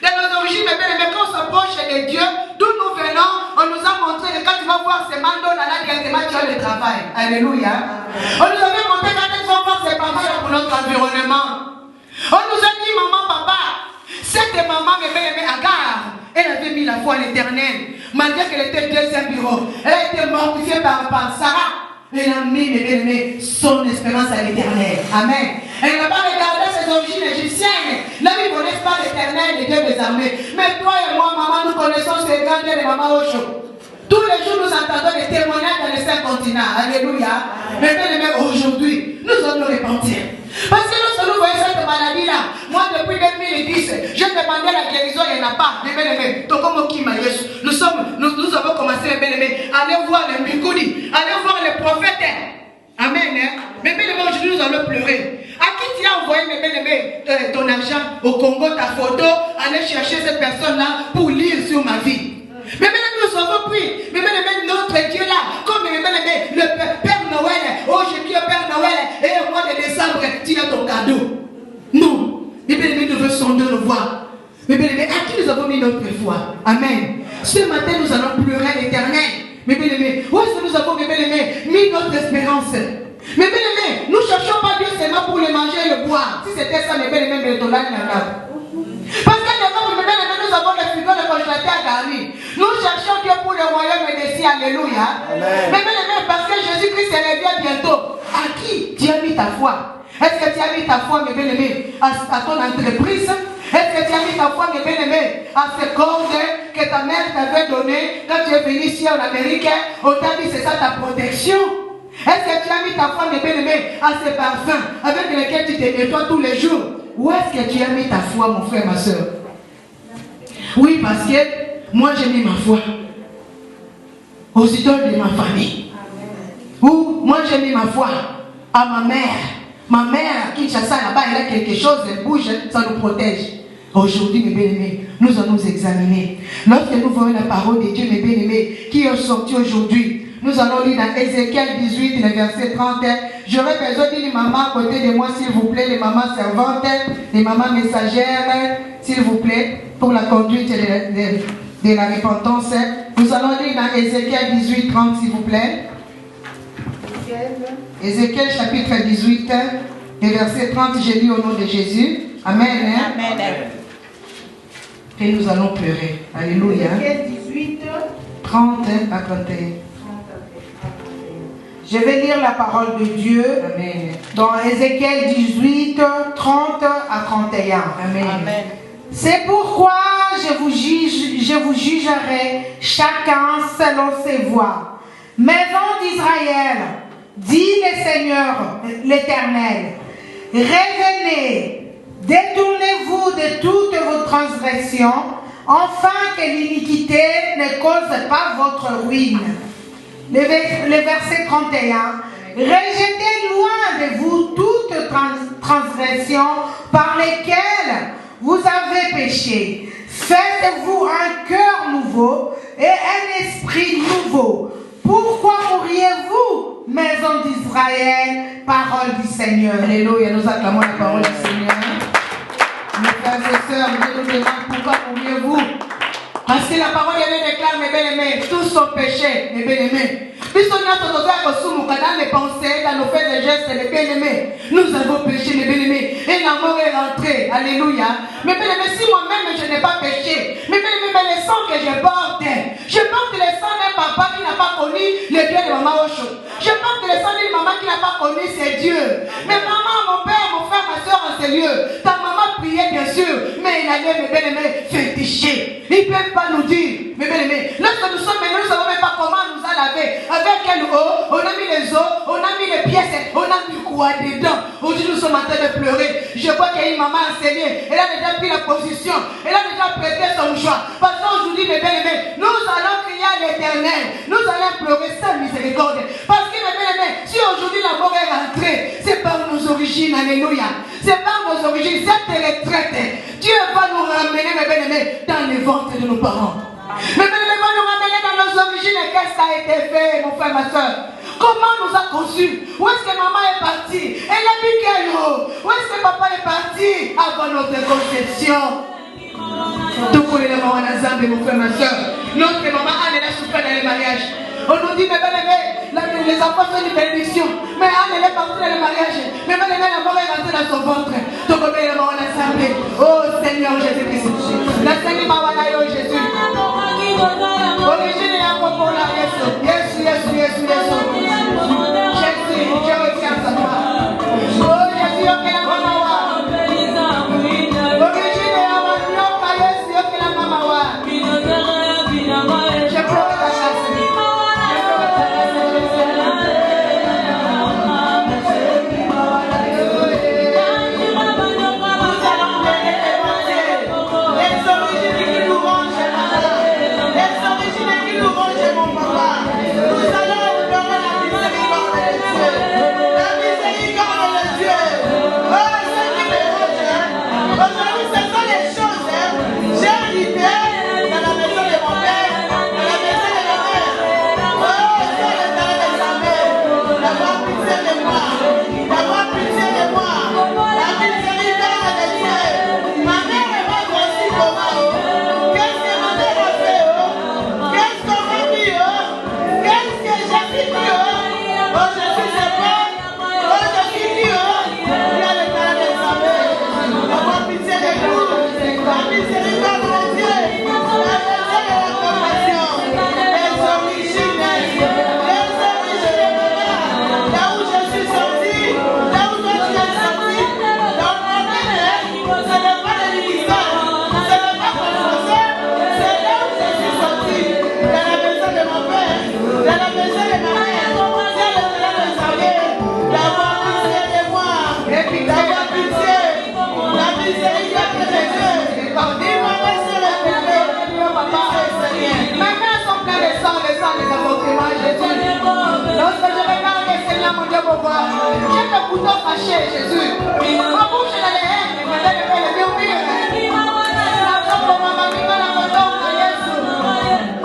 Dans nos origines, mes bien-aimés, quand on s'approche de Dieu, d'où nous venons, on nous a montré que quand tu vas voir ces mandos, là, directement, tu as le travail. Alléluia. On nous avait montré quand tu vas voir ces papas pour notre environnement. On nous a dit, maman, papa, cette maman, mes bien-aimés, Agar, elle avait mis la foi à l'Éternel. Malgré qu'elle était deuxième bureau, elle a été mortifiée par Sarah. Elle a mis, mes bien-aimés, son espérance à l'Éternel. Amen. Elle n'a pas regardé ses origines égyptiennes. Là, ils ne connaissent pas l'Éternel, les dieux des armées. Mais toi et moi, maman, nous connaissons ces grands dieux de maman Osho. Tous les jours, nous entendons des témoignages dans les 5 continents. Alléluia. Mais bien aimés, aujourd'hui, nous allons repentir. Parce que nous voyons cette maladie-là. Moi, depuis 2010, j'ai demandé la guérison, il n'y en a pas. Mais bien aimés, nous avons commencé, bien aimés, à aller voir les Mikoudi, aller voir les prophètes. Amen. Mais bien aimés, aujourd'hui, nous allons pleurer. À qui tu as envoyé, mes bien-aimés, ton argent au Congo, ta photo, aller chercher cette personne-là pour lire sur ma vie? Mais bien nous avons pris, mais bien notre Dieu là, comme bien le Père Noël, oh je dis au Père Noël, et au mois de décembre, tu as ton cadeau. Non, mais bien nous devons sonder nos voix. Mais bien à qui nous avons mis notre foi? Amen. Ce matin, nous allons pleurer à l'Éternel. Mais bien où est-ce que nous avons, bien mis notre espérance? Mais bien nous ne cherchons pas Dieu seulement pour le manger et le boire. Si c'était ça, mais bien mais ton âme là. Parce que nous avons le frigo, le congélateur garni. Nous cherchons Dieu pour le royaume des cieux. Alléluia. Amen. Mais parce que Jésus-Christ revient bientôt. À qui tu as mis ta foi? Est-ce que tu as mis ta foi, mes bien-aimés, à ton entreprise? Est-ce que tu as mis ta foi, mes bien-aimés, à ce corps que ta mère t'avait donné quand tu es venu ici en Amérique? On t'a dit c'est ça ta protection. Est-ce que tu as mis ta foi, mes bien-aimés, à ce parfum avec lequel tu te nettoies tous les jours? Où est-ce que tu as mis ta foi, mon frère, ma soeur? Oui, parce que moi j'ai mis ma foi aux idoles de ma famille. Ou moi j'ai mis ma foi à ma mère. Ma mère, qui chasse là-bas, elle a quelque chose, elle bouge, ça nous protège. Aujourd'hui, mes bien-aimés, nous allons nous examiner. Lorsque nous voyons la parole de Dieu, mes bien-aimés, qui est sortie aujourd'hui, nous allons lire dans Ézéchiel 18, le verset 30. J'aurais besoin d'une maman à côté de moi, s'il vous plaît, les mamans servantes, les mamans messagères, s'il vous plaît, pour la conduite de la repentance. Nous allons lire dans Ézéchiel 18, 30, s'il vous plaît. Ézéchiel chapitre 18, et verset 30, j'ai lu au nom de Jésus. Amen. Amen. Et nous allons pleurer. Alléluia. Ézéchiel 18, 30 à 31. je vais lire la parole de Dieu. Amen. Dans Ézéchiel 18, 30 à 31. Amen. Amen. C'est pourquoi je vous jugerai chacun selon ses voies. Maison d'Israël, dit le Seigneur, l'Éternel, revenez, détournez-vous de toutes vos transgressions, afin que l'iniquité ne cause pas votre ruine. Le verset 31. Rejetez loin de vous toute transgression par lesquelles vous avez péché. Faites-vous un cœur nouveau et un esprit nouveau. Pourquoi mourriez-vous, maison d'Israël? Parole du Seigneur. Alléluia, nous acclamons la parole du Seigneur. Mes frères et sœurs, Dieu nous demande pourquoi mourriez-vous? Parce que la parole elle déclare, mes bien-aimés, tous sont péchés, mes bien-aimés. Puisqu'on a dans les pensées, dans nos faits et gestes, mes bien-aimés, nous avons péché, mes bien-aimés, et la mort est rentrée. Alléluia. Mes bien-aimés, si moi-même je n'ai pas péché, mes bien-aimés, mais le sang que je porte le sang d'un papa qui n'a pas connu le Dieu de maman Osho. Je porte le sang d'une maman qui n'a pas connu ses dieux. Mais maman, mon père, mon frère, ma soeur en ces lieux, ta maman priait bien sûr, mais elle allait, mes bien-aimés, féticher. Ils ne peuvent pas nous dire, mais bien aimé, lorsque nous sommes venus, nous ne savons même pas comment on nous a lavé. Avec quelle eau, on a mis les os, on a mis les pièces, on a mis quoi dedans. Aujourd'hui, nous sommes en train de pleurer. Je vois qu'il y a une maman enseignée. Elle a déjà pris la position. Elle a déjà prêté son choix. Parce qu'aujourd'hui, mes bien-aimés, nous allons crier à l'Éternel. Nous allons pleurer sa miséricorde. Parce que, mes bien-aimés, si aujourd'hui la mort est rentrée, c'est par nos origines. Alléluia. C'est par nos origines. Cette retraite, Dieu va nous ramener, mes bien-aimés, dans les ventres de nos parents. Mais bien-aimés, va nous ramener dans nos origines. Et qu'est-ce qui a été fait, mon frère, ma soeur? Comment on nous a conçus? Où est-ce que maman est partie? Elle a vu quelle eau? Où est-ce que papa est parti avant notre conception? Tout pour les mamans ensemble, mon frère, ma soeur. Notre maman, elle a souffert dans les mariages. On nous dit, mais bien aimé, les enfants sont une bénédiction. Mais Anne, elle est partie dans le mariage. Mais bien aimé, la mort est rentrée dans son ventre. Tout pour les mamans ensemble. Oh Seigneur Jésus-Christ. La Seigneur Mawanayo Jésus. Origine et amour pour la Yesu. Yesu, Yesu, Yesu, Yesu. Jésus, je retiens sa gloire. Oh Jésus, ok la mamawa. Origine et amour, yoka Yesu, ok la mamawa. Je pleure ta chasse. J'ai le couteau fâché, Jésus. Ma bouche est dans les haines, mais elle est murmure. La somme de ma mamie, la maison de Jésus.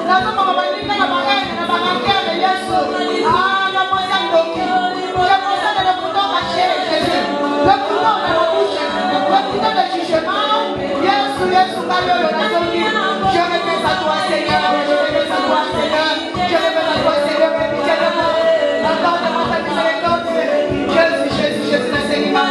La somme de ma mamie, la marraine, la marraine de Jésus. Ah, la moiselle d'Oki. J'ai posé le couteau fâché, Jésus. Le couteau dans ma bouche. Le couteau de jugement. Jésus, Jésus, je reviens à toi, Seigneur. Je reviens à toi, Seigneur. Je reviens à toi, Seigneur. Pitié de moi. Accorde-moi ta miséricorde. Jésus, Jésus, Jésus, le Seigneur.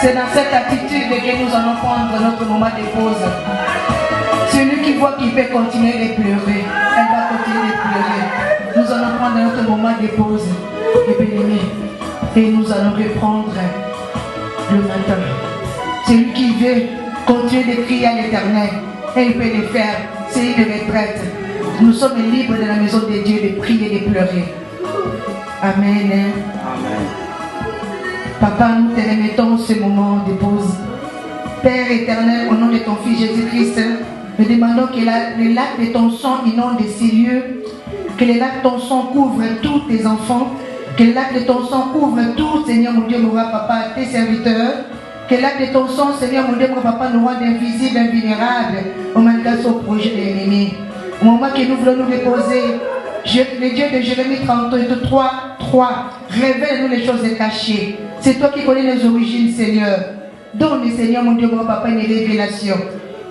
C'est dans cette attitude que nous allons prendre notre moment de pause. Celui qui voit qu'il peut continuer de pleurer, elle va continuer de pleurer. Nous allons prendre notre moment de pause, et bien-aimé, et nous allons reprendre le matin. Celui qui veut continuer de crier à l'Éternel, il peut le faire. C'est une retraite. Nous sommes libres de la maison de Dieu de prier et de pleurer. Amen. Amen. Papa, nous te remettons ce moment de pause. Père éternel, au nom de ton Fils Jésus-Christ, nous demandons que le lac de ton sang inonde ces lieux, que le lac de ton sang couvre tous tes enfants, que le lac de ton sang couvre tout, Seigneur mon Dieu, mon roi, Papa, tes serviteurs, que le lac de ton sang, Seigneur mon Dieu, mon Papa, nous rende invisibles, invulnérables, au malgré au projet de l'ennemi. Au moment que nous voulons nous reposer, le Dieu de Jérémie 33, révèle-nous les choses cachées. C'est toi qui connais les origines, Seigneur. Donne, Seigneur, mon Dieu, mon Papa, une révélation.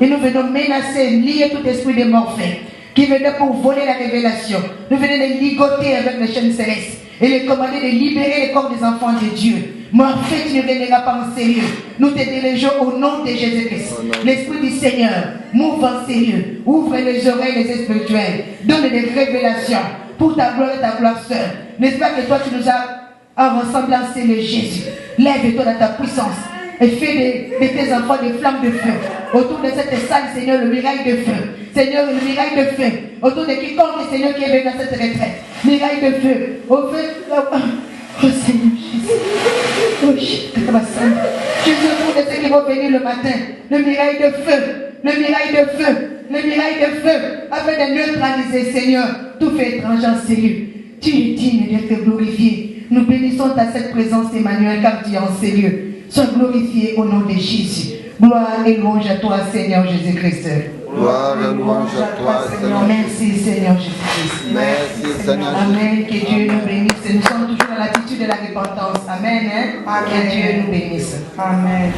Et nous venons menacer, lier tout esprit de morphée qui venait pour voler la révélation. Nous venons les ligoter avec les chaînes célestes et les commander de libérer les corps des enfants de Dieu. Morphée, tu ne viendras pas en sérieux. Nous te dirigeons au nom de Jésus-Christ. L'Esprit du Seigneur, mouve en sérieux. Ouvre les oreilles les spirituels. Donne des révélations pour ta gloire et ta gloire seule. N'est-ce pas que toi, tu nous as en ressemblance de Jésus. Lève-toi dans ta puissance et fais de tes enfants des flammes de feu. Autour de cette salle, Seigneur, le miracle de feu. Seigneur, le miracle de feu. Autour de quiconque, Seigneur, qui est venu dans cette retraite. Miracle de feu. Au feu. Oh Seigneur Jésus. Oh Jésus, pour de ceux qui vont venir le matin. Le miracle de feu. Le miracle de feu. Le miracle de feu. Afin de neutraliser, Seigneur, tout fait étranger en sérieux. Tu es digne d'être glorifié. Nous bénissons ta cette présence, Emmanuel, car tu es en sérieux. Sois glorifié au nom de Jésus. Gloire et louange à toi, Seigneur Jésus-Christ. Gloire et louange à toi, Seigneur. Merci, Seigneur Jésus-Christ. Merci, Seigneur. Amen. Que Dieu nous bénisse. Nous sommes toujours dans l'attitude de la repentance. Amen. Que Dieu nous bénisse. Amen.